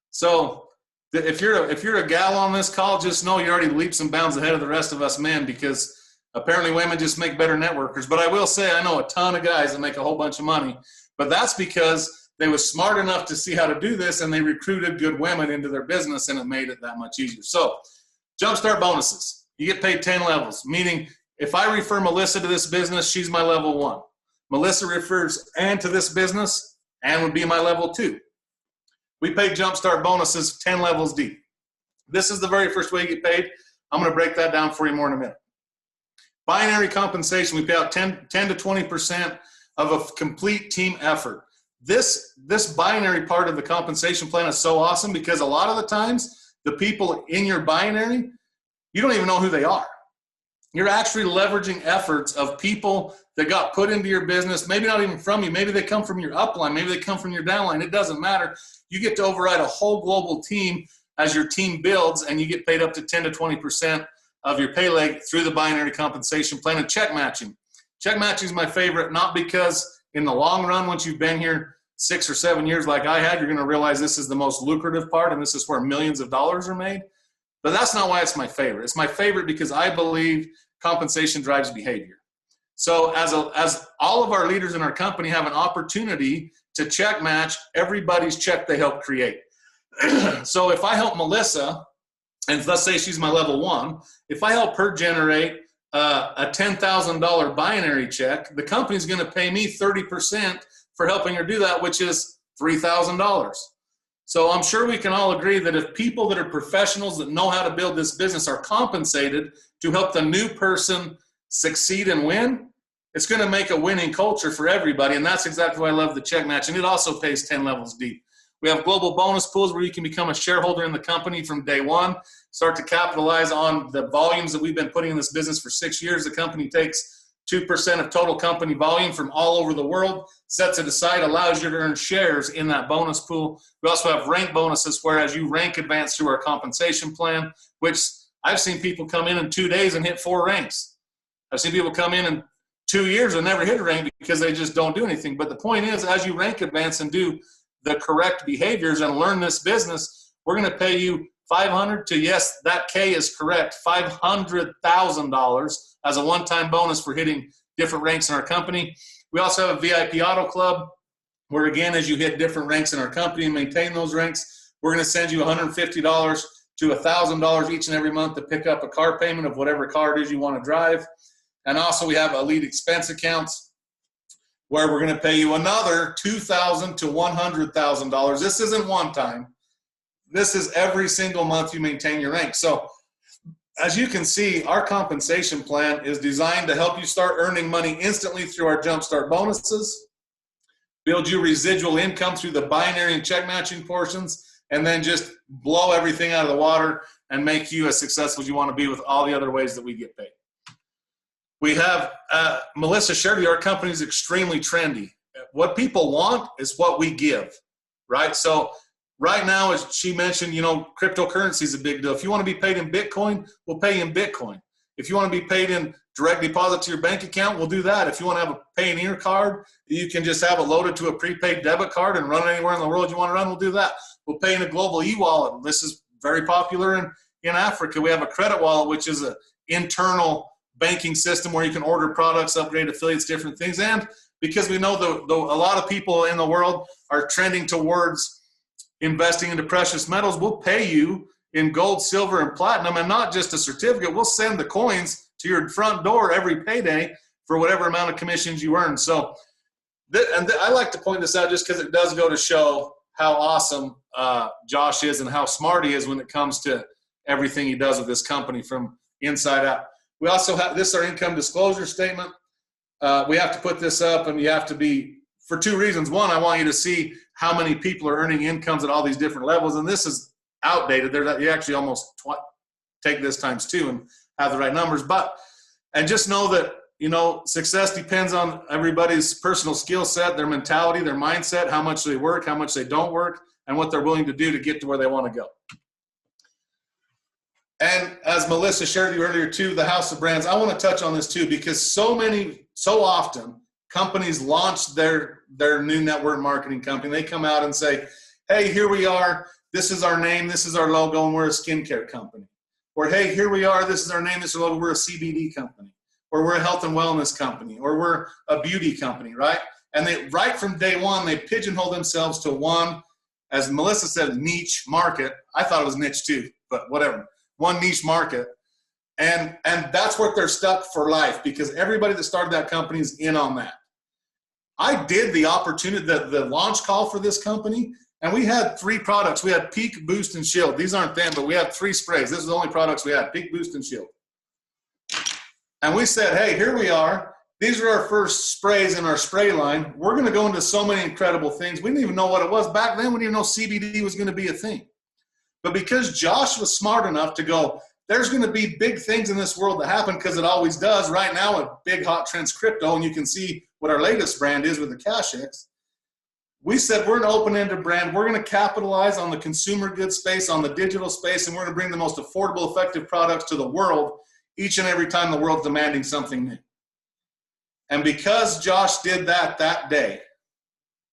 So if you're a gal on this call, just know you're already leaps and bounds ahead of the rest of us men, because apparently women just make better networkers. But I will say I know a ton of guys that make a whole bunch of money, but that's because they were smart enough to see how to do this, and they recruited good women into their business, and it made it that much easier. So jumpstart bonuses. You get paid 10 levels, meaning if I refer Melissa to this business, she's my level 1. Melissa refers Ann to this business, Ann would be my level 2. We pay jumpstart bonuses 10 levels deep. This is the very first way you get paid. I'm going to break that down for you more in a minute. Binary compensation, we pay out 10 to 20% of a complete team effort. This binary part of the compensation plan is so awesome because a lot of the times, the people in your binary, you don't even know who they are. You're actually leveraging efforts of people that got put into your business, maybe not even from you. Maybe they come from your upline. Maybe they come from your downline. It doesn't matter. You get to override a whole global team as your team builds, and you get paid up to 10 to 20% of your pay leg through the binary compensation plan. And check matching. Check matching is my favorite, not because in the long run, once you've been here 6 or 7 years like I had, you're going to realize this is the most lucrative part, and this is where millions of dollars are made. But that's not why it's my favorite. It's my favorite because I believe compensation drives behavior. So as all of our leaders in our company have an opportunity to check match everybody's check they help create. So if I help Melissa, and let's say she's my level 1, if I help her generate a $10,000 binary check, the company's going to pay me 30% for helping her do that, which is $3,000. So I'm sure we can all agree that if people that are professionals that know how to build this business are compensated to help the new person succeed and win, it's going to make a winning culture for everybody. And that's exactly why I love the check match. And it also pays 10 levels deep. We have global bonus pools where you can become a shareholder in the company from day one, start to capitalize on the volumes that we've been putting in this business for 6 years. The company takes 2% of total company volume from all over the world, sets it aside, allows you to earn shares in that bonus pool. We also have rank bonuses, whereas you rank advance through our compensation plan, which I've seen people come in 2 days and hit 4 ranks. I've seen people come in 2 years and never hit a rank because they just don't do anything. But the point is, as you rank advance and do the correct behaviors and learn this business, we're going to pay you $500 to, yes, that K is correct, $500,000 as a one-time bonus for hitting different ranks in our company. We also have a VIP Auto Club where, again, as you hit different ranks in our company and maintain those ranks, we're going to send you $150 to $1,000 each and every month to pick up a car payment of whatever car it is you want to drive. And also we have elite expense accounts where we're going to pay you another $2,000 to $100,000. This isn't one time. This is every single month you maintain your rank. So as you can see, our compensation plan is designed to help you start earning money instantly through our Jumpstart bonuses, build you residual income through the binary and check matching portions, and then just blow everything out of the water and make you as successful as you want to be with all the other ways that we get paid. We have, Melissa shared with you, our company is extremely trendy. What people want is what we give, right? So right now, as she mentioned, you know, cryptocurrency is a big deal. If you want to be paid in Bitcoin, we'll pay you in Bitcoin. If you want to be paid in direct deposit to your bank account, we'll do that. If you want to have a Payoneer card, you can just have it loaded to a prepaid debit card and run anywhere in the world you want to run, we'll do that. We'll pay in a global e-wallet. This is very popular in Africa. We have a credit wallet, which is an internal banking system where you can order products, upgrade affiliates, different things. And because we know a lot of people in the world are trending towards investing into precious metals, we'll pay you in gold, silver, and platinum, and not just a certificate. We'll send the coins to your front door every payday for whatever amount of commissions you earn. So, I like to point this out just because it does go to show how awesome Josh is and how smart he is when it comes to everything he does with this company from inside out. We also have this, our income disclosure statement. We have to put this up, and you have to be, for 2 reasons. One, I want you to see how many people are earning incomes at all these different levels, and this is outdated. You actually almost take this times 2 and have the right numbers. And just know that, you know, success depends on everybody's personal skill set, their mentality, their mindset, how much they work, how much they don't work, and what they're willing to do to get to where they want to go. And as Melissa shared with you earlier too, the House of Brands, I want to touch on this too, because so often companies launch their new network marketing company. They come out and say, hey, here we are. This is our name. This is our logo, and we're a skincare company. Or, hey, here we are. This is our name. This is our logo. We're a CBD company. Or we're a health and wellness company. Or we're a beauty company, right? And they, right from day one, they pigeonhole themselves to one, as Melissa said, niche market. I thought it was niche too, but whatever. One niche market. And that's what they're stuck for life, because everybody that started that company is in on that. I did the opportunity, the launch call for this company, and we had 3 products. We had Peak, Boost, and Shield. These aren't them, but we had 3 sprays. This is the only products we had, Peak, Boost, and Shield. And we said, hey, here we are. These are our first sprays in our spray line. We're going to go into so many incredible things. We didn't even know what it was. Back then, we didn't even know CBD was going to be a thing. But because Josh was smart enough to go, there's going to be big things in this world that happen, because it always does. Right now, a big hot trend's crypto, and you can see what our latest brand is with the CashX. We said we're an open-ended brand. We're going to capitalize on the consumer goods space, on the digital space, and we're going to bring the most affordable, effective products to the world each and every time the world's demanding something new. And because Josh did that day,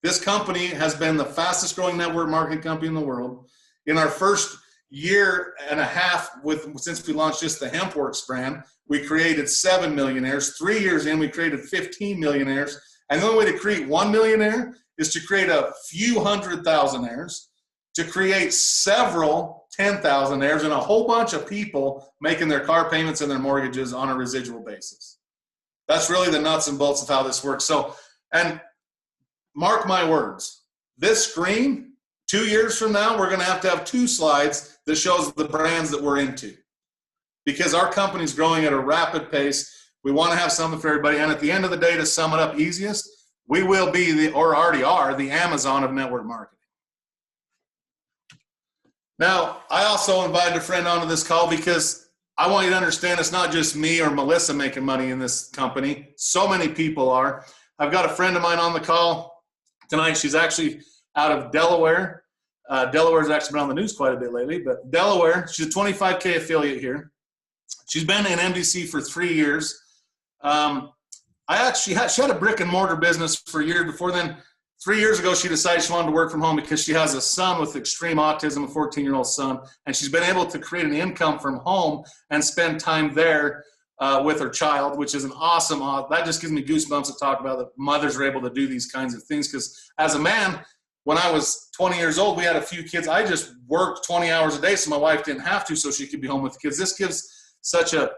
this company has been the fastest growing network marketing company in the world. In our first year and a half since we launched just the HempWorks brand, we created 7 millionaires. 3 years in, we created 15 millionaires. And the only way to create 1 millionaire is to create a few hundred thousandaires, to create several 10,000aires, and a whole bunch of people making their car payments and their mortgages on a residual basis. That's really the nuts and bolts of how this works. So, and mark my words, this screen, 2 years from now, we're going to have 2 slides that shows the brands that we're into, because our company's growing at a rapid pace. We want to have something for everybody. And at the end of the day, to sum it up easiest, we will be or already are, the Amazon of network marketing. Now, I also invited a friend onto this call because I want you to understand it's not just me or Melissa making money in this company. So many people are. I've got a friend of mine on the call tonight. She's actually out of Delaware. Delaware's actually been on the news quite a bit lately, but Delaware, she's a 25K affiliate here. She's been in MDC for 3 years. She had a brick and mortar business for years before then. 3 years ago, she decided she wanted to work from home because she has a son with extreme autism, a 14-year-old son, and she's been able to create an income from home and spend time there with her child, which is an awesome, that just gives me goosebumps to talk about that mothers are able to do these kinds of things. Because as a man, when I was 20 years old, we had a few kids. I just worked 20 hours a day so my wife didn't have to, so she could be home with the kids. This gives such a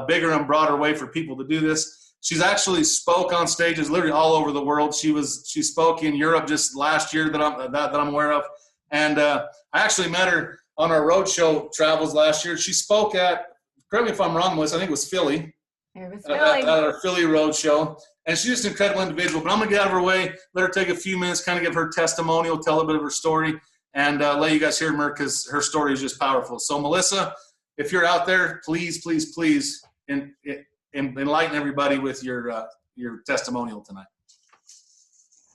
bigger and broader way for people to do this. She's actually spoke on stages literally all over the world. She spoke in Europe just last year that I'm aware of. And I actually met her on our roadshow travels last year. She spoke at, correct me if I'm wrong, Melissa, I think it was Philly. It was Philly. At our Philly roadshow. And she's just an incredible individual. But I'm going to get out of her way, let her take a few minutes, kind of give her testimonial, tell a bit of her story, and let you guys hear her because her story is just powerful. So Melissa, if you're out there, please, please, please enlighten everybody with your testimonial tonight.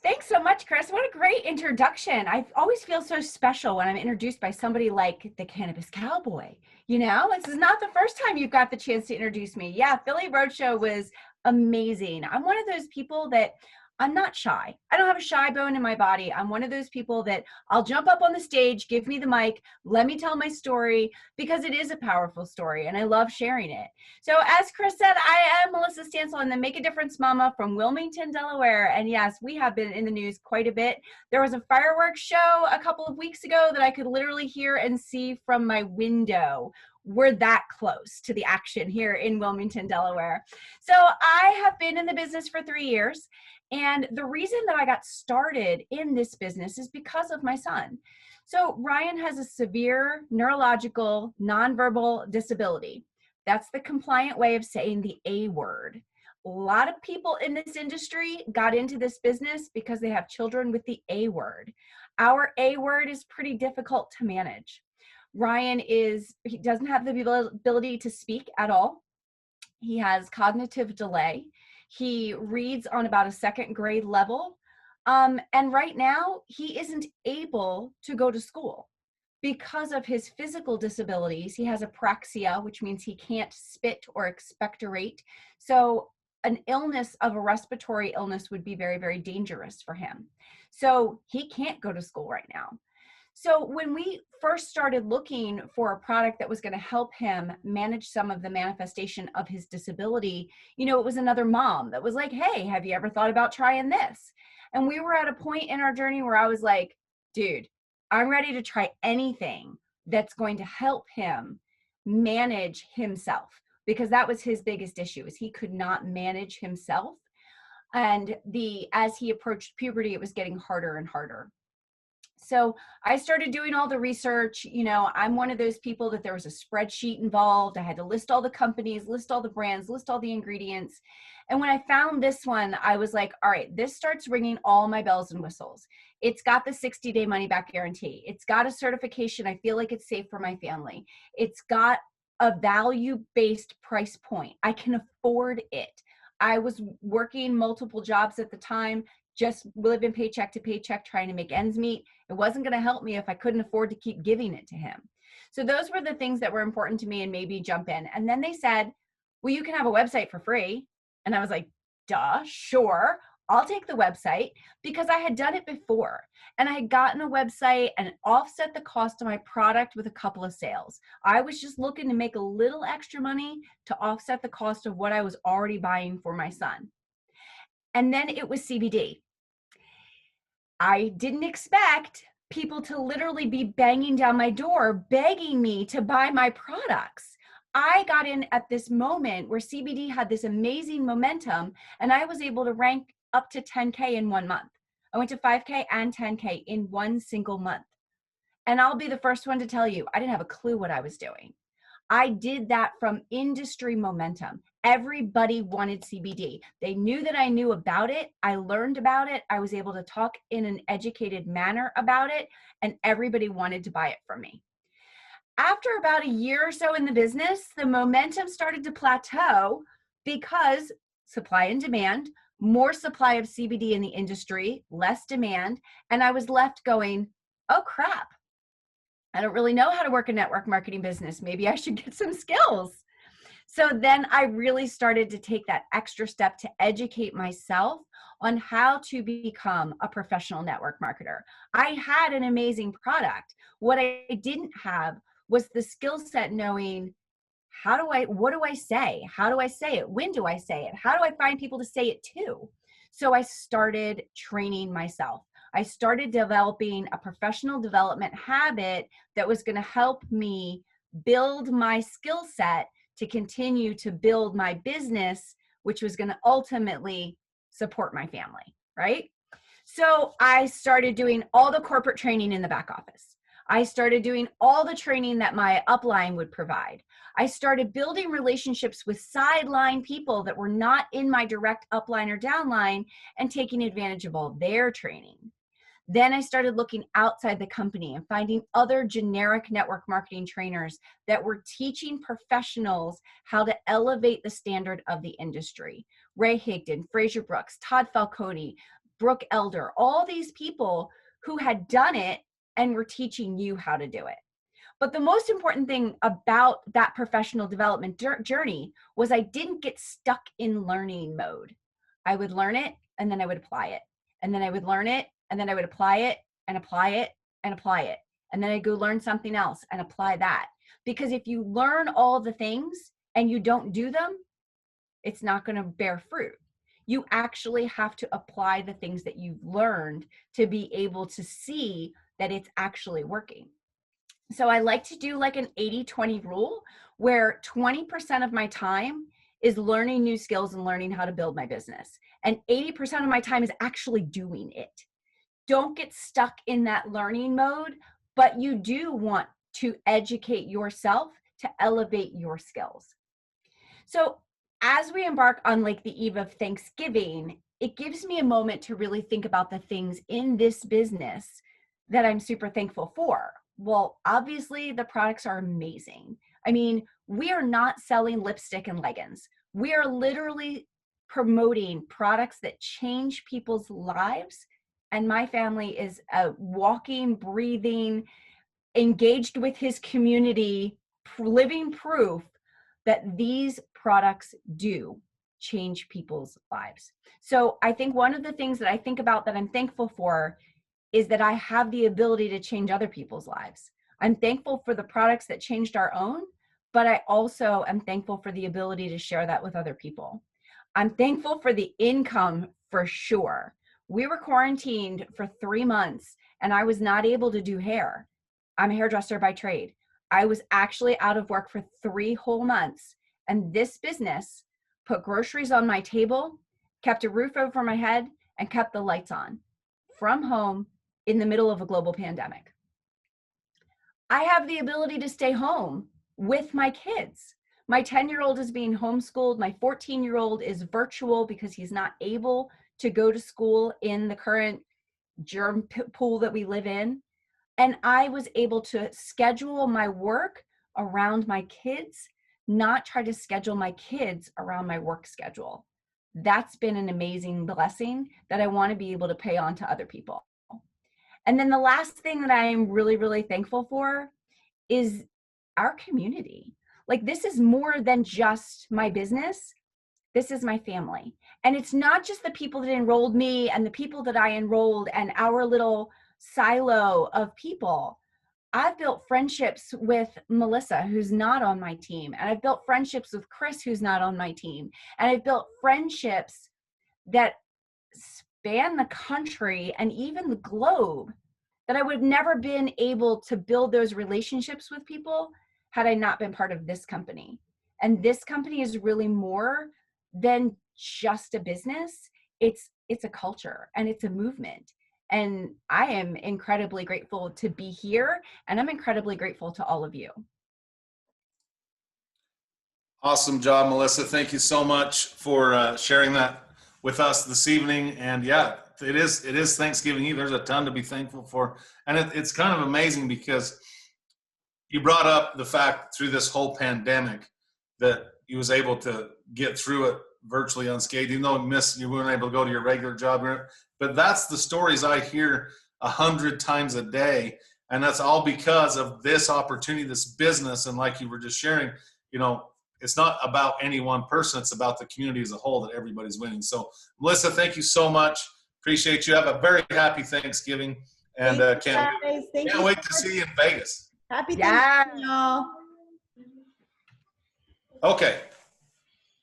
Thanks so much, Chris. What a great introduction. I always feel so special when I'm introduced by somebody like the Cannabis Cowboy. You know, this is not the first time you've got the chance to introduce me. Yeah, Philly Roadshow was amazing. I'm one of those people that I'm not shy. I don't have a shy bone in my body. I'm one of those people that I'll jump up on the stage, give me the mic, let me tell my story, because it is a powerful story and I love sharing it. So as Chris said, I am Melissa Stansel and the Make a Difference Mama from Wilmington, Delaware. And yes, we have been in the news quite a bit. There was a fireworks show a couple of weeks ago that I could literally hear and see from my window. We're that close to the action here in Wilmington, Delaware. So I have been in the business for 3 years. And the reason that I got started in this business is because of my son. So Ryan has a severe neurological nonverbal disability. That's the compliant way of saying the A word. A lot of people in this industry got into this business because they have children with the A word. Our A word is pretty difficult to manage. Ryan he doesn't have the ability to speak at all. He has cognitive delay. He reads on about a 2nd grade level. And right now, he isn't able to go to school because of his physical disabilities. He has apraxia, which means he can't spit or expectorate. So an illness of a respiratory illness would be very, very dangerous for him. So he can't go to school right now. So when we first started looking for a product that was going to help him manage some of the manifestation of his disability, you know, it was another mom that was like, hey, have you ever thought about trying this? And we were at a point in our journey where I was like, dude, I'm ready to try anything that's going to help him manage himself, because that was his biggest issue, is he could not manage himself. And as he approached puberty, it was getting harder and harder. So I started doing all the research. You know, I'm one of those people that there was a spreadsheet involved. I had to list all the companies, list all the brands, list all the ingredients. And when I found this one, I was like, all right, this starts ringing all my bells and whistles. It's got the 60-day money back guarantee. It's got a certification. I feel like it's safe for my family. It's got a value-based price point. I can afford it. I was working multiple jobs at the time, just living paycheck to paycheck, trying to make ends meet. It wasn't going to help me if I couldn't afford to keep giving it to him. So those were the things that were important to me, and maybe jump in. And then they said, well, you can have a website for free. And I was like, duh, sure. I'll take the website, because I had done it before and I had gotten a website and offset the cost of my product with a couple of sales. I was just looking to make a little extra money to offset the cost of what I was already buying for my son. And then it was CBD. I didn't expect people to literally be banging down my door, begging me to buy my products. I got in at this moment where CBD had this amazing momentum, and I was able to rank up to 10K in 1 month. I went to 5K and 10K in one single month. And I'll be the first one to tell you, I didn't have a clue what I was doing. I did that from industry momentum. Everybody wanted CBD. They knew that I knew about it. I learned about it. I was able to talk in an educated manner about it, and everybody wanted to buy it from me. After about a year or so in the business, the momentum started to plateau because supply and demand, more supply of CBD in the industry, less demand, and I was left going, oh crap, I don't really know how to work a network marketing business. Maybe I should get some skills. So then I really started to take that extra step to educate myself on how to become a professional network marketer. I had an amazing product. What I didn't have was the skill set knowing what do I say? How do I say it? When do I say it? How do I find people to say it to? So I started training myself. I started developing a professional development habit that was going to help me build my skill set to continue to build my business, which was going to ultimately support my family, right? So I started doing all the corporate training in the back office. I started doing all the training that my upline would provide. I started building relationships with sideline people that were not in my direct upline or downline and taking advantage of all their training. Then I started looking outside the company and finding other generic network marketing trainers that were teaching professionals how to elevate the standard of the industry. Ray Higdon, Fraser Brooks, Todd Falcone, Brooke Elder, all these people who had done it and were teaching you how to do it. But the most important thing about that professional development journey was I didn't get stuck in learning mode. I would learn it and then I would apply it. And then I would learn it and then I would apply it and apply it and apply it. And then I'd go learn something else and apply that. Because if you learn all the things and you don't do them, it's not going to bear fruit. You actually have to apply the things that you've learned to be able to see that it's actually working. So I like to do like an 80-20 rule where 20% of my time is learning new skills and learning how to build my business. And 80% of my time is actually doing it. Don't get stuck in that learning mode, but you do want to educate yourself to elevate your skills. So as we embark on like the eve of Thanksgiving, it gives me a moment to really think about the things in this business that I'm super thankful for. Well, obviously the products are amazing. I mean, we are not selling lipstick and leggings. We are literally promoting products that change people's lives. And my family is a walking, breathing, engaged with his community, living proof that these products do change people's lives. So I think one of the things that I think about that I'm thankful for is that I have the ability to change other people's lives. I'm thankful for the products that changed our own, but I also am thankful for the ability to share that with other people. I'm thankful for the income for sure. We were quarantined for 3 months and I was not able to do hair. I'm a hairdresser by trade. I was actually out of work for 3 whole months. And this business put groceries on my table, kept a roof over my head, and kept the lights on from home in the middle of a global pandemic. I have the ability to stay home with my kids. My 10-year-old is being homeschooled. My 14-year-old is virtual because he's not able to go to school in the current germ pool that we live in. And I was able to schedule my work around my kids, not try to schedule my kids around my work schedule. That's been an amazing blessing that I want to be able to pay on to other people. And then the last thing that I am really, really thankful for is our community. Like, this is more than just my business. this is my family. And it's not just the people that enrolled me and the people that I enrolled and our little silo of people. I've built friendships with Melissa, who's not on my team. And I've built friendships with Chris, who's not on my team. And I've built friendships that span the country and even the globe, that I would have never been able to build those relationships with people had I not been part of this company. And this company is really more than just a business. It's a culture and it's a movement. And I am incredibly grateful to be here, and I'm incredibly grateful to all of you. Awesome job, Melissa. Thank you so much for sharing that with us this evening. And yeah, it is Thanksgiving Eve. There's a ton to be thankful for. And it's kind of amazing because you brought up the fact through this whole pandemic that you was able to get through it virtually unscathed, even though you weren't able to go to your regular job. But that's the stories I hear 100 times a day. And that's all because of this opportunity, this business. And like you were just sharing, it's not about any one person. It's about the community as a whole, that everybody's winning. So Melissa, thank you so much. Appreciate you. Have a very happy Thanksgiving. And can't wait to see you in Vegas. Happy Thanksgiving, y'all. Okay.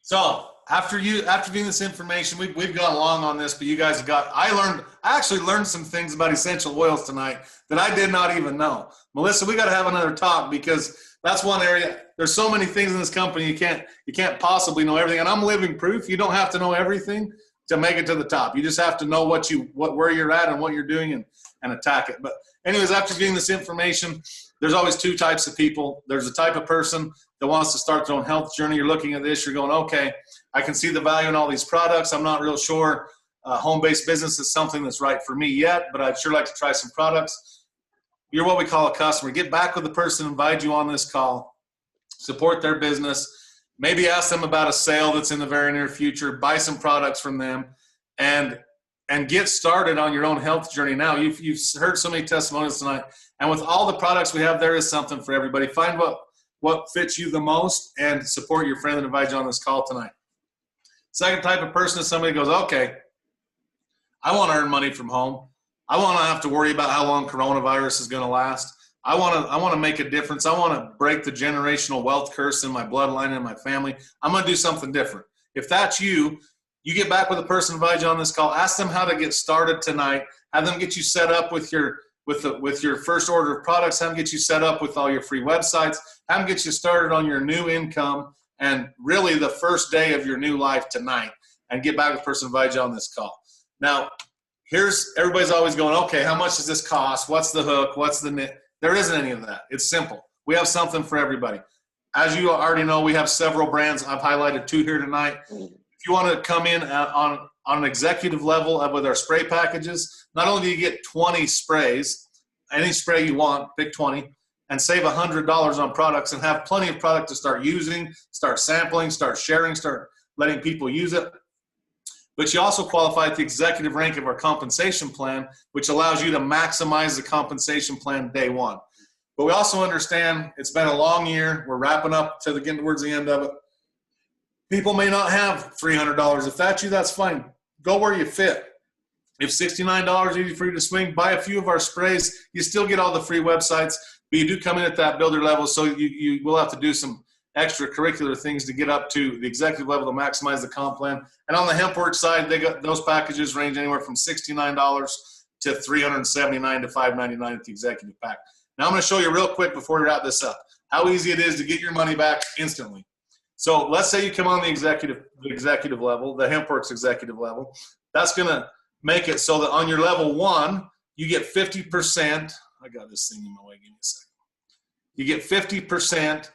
So after getting this information, we've gone along on this, but you guys I actually learned some things about essential oils tonight that I did not even know. Melissa, we got to have another talk, because that's one area. There's so many things in this company you can't possibly know everything. And I'm living proof. You don't have to know everything to make it to the top. You just have to know where you're at and what you're doing and attack it. But anyways, after getting this information, there's always two types of people. There's a type of person that wants to start their own health journey. You're looking at this, you're going, okay, I can see the value in all these products. I'm not real sure home-based business is something that's right for me yet, but I'd sure like to try some products. You're what we call a customer. Get back with the person, invite you on this call, support their business, maybe ask them about a sale that's in the very near future, buy some products from them, and get started on your own health journey now. You've heard so many testimonials tonight, and with all the products we have, there is something for everybody. Find what fits you the most and support your friend that invited you on this call tonight. Second type of person is somebody who goes, okay, I want to earn money from home. I want to have to worry about how long coronavirus is going to last. I want to make a difference. I want to break the generational wealth curse in my bloodline and my family. I'm going to do something different. If that's you, you get back with the person who invited you on this call. Ask them how to get started tonight. Have them get you set up with your first order of products. Have them get you set up with all your free websites. Have them get you started on your new income and really the first day of your new life tonight, and get back with the person who invited you on this call. Now, everybody's always going, okay, how much does this cost? What's the hook? What's the knit? There isn't any of that. It's simple. We have something for everybody. As you already know, we have several brands. I've highlighted 2 here tonight. If you want to come in on an executive level with our spray packages, not only do you get 20 sprays, any spray you want, pick 20, and save $100 on products and have plenty of product to start using, start sampling, start sharing, start letting people use it. But you also qualify at the executive rank of our compensation plan, which allows you to maximize the compensation plan day one. But we also understand it's been a long year. We're wrapping up getting towards the end of it. People may not have $300. If that's you, that's fine. Go where you fit. If $69 is easy for you to swing, buy a few of our sprays. You still get all the free websites, but you do come in at that builder level, so you will have to do some extracurricular things to get up to the executive level to maximize the comp plan. And on the HempWorks side, they got those packages range anywhere from $69 to $379 to $599 at the executive pack. Now I'm going to show you real quick before we wrap this up how easy it is to get your money back instantly. So let's say you come on the executive level, the HempWorks executive level. That's going to make it so that on your level 1, you get 50%. I got this thing in my way. Give me a second. You get 50%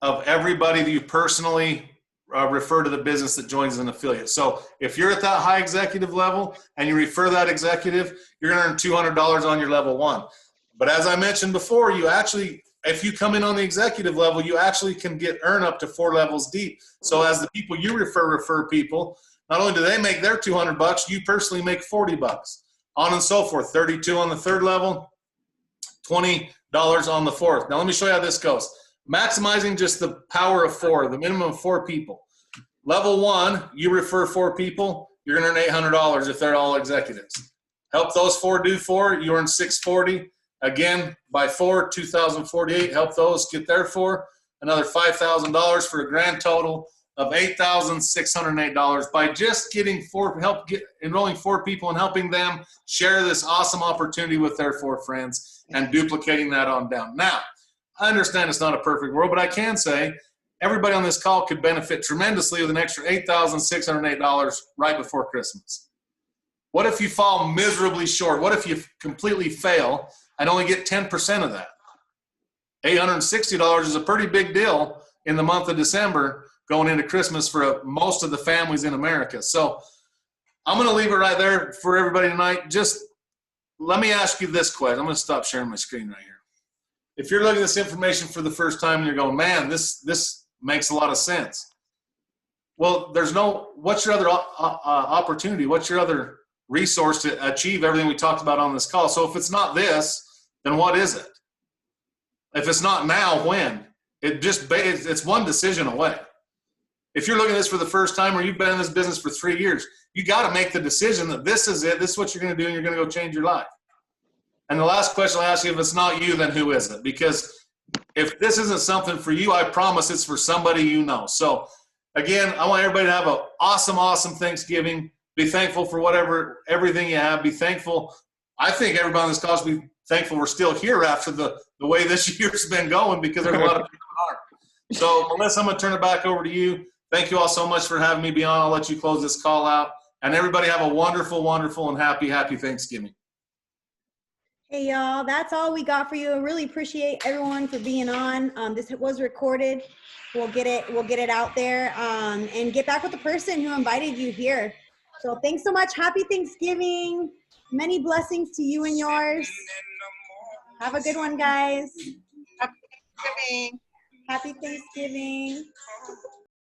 of everybody that you personally refer to the business that joins as an affiliate. So if you're at that high executive level and you refer that executive, you're going to earn $200 on your level 1. But as I mentioned before, if you come in on the executive level, you actually can earn up to 4 levels deep. So as the people you refer people, not only do they make their $200, you personally make $40. On and so forth. 32 on the 3rd level, $20 on the 4th. Now let me show you how this goes. Maximizing just the power of 4, the minimum of 4 people. Level 1, you refer 4 people, you're going to earn $800 if they're all executives. Help those 4 do 4, you earn $640. Again, by 4, $2,048. Help those get their 4, another $5,000 for a grand total of $8,608 by just getting enrolling 4 people and helping them share this awesome opportunity with their 4 friends and duplicating that on down. Now, I understand it's not a perfect world, but I can say everybody on this call could benefit tremendously with an extra $8,608 right before Christmas. What if you fall miserably short? What if you completely fail and only get 10% of that? $860 is a pretty big deal in the month of December going into Christmas for most of the families in America. So I'm going to leave it right there for everybody tonight. Just let me ask you this question. I'm going to stop sharing my screen right here. If you're looking at this information for the first time and you're going, man, this makes a lot of sense. Well, what's your other opportunity? What's your other resource to achieve everything we talked about on this call? So if it's not this, then what is it? If it's not now, when? It's one decision away. If you're looking at this for the first time or you've been in this business for 3 years, you got to make the decision that this is it. This is what you're going to do, and you're going to go change your life. And the last question I'll ask you, if it's not you, then who is it? Because if this isn't something for you, I promise it's for somebody you know. So again, I want everybody to have an awesome, awesome Thanksgiving. Be thankful for everything you have. Be thankful. I think everybody on this call should be thankful we're still here after the way this year's been going, because there's a lot of people that aren't. So Melissa, I'm going to turn it back over to you. Thank you all so much for having me be on. I'll let you close this call out. And everybody have a wonderful, wonderful, and happy Thanksgiving. Hey y'all, that's all we got for you. I really appreciate everyone for being on. This was recorded. We'll get it out there, and get back with the person who invited you here. So thanks so much. Happy Thanksgiving. Many blessings to you and yours. Have a good one, guys. Happy Thanksgiving. Happy Thanksgiving.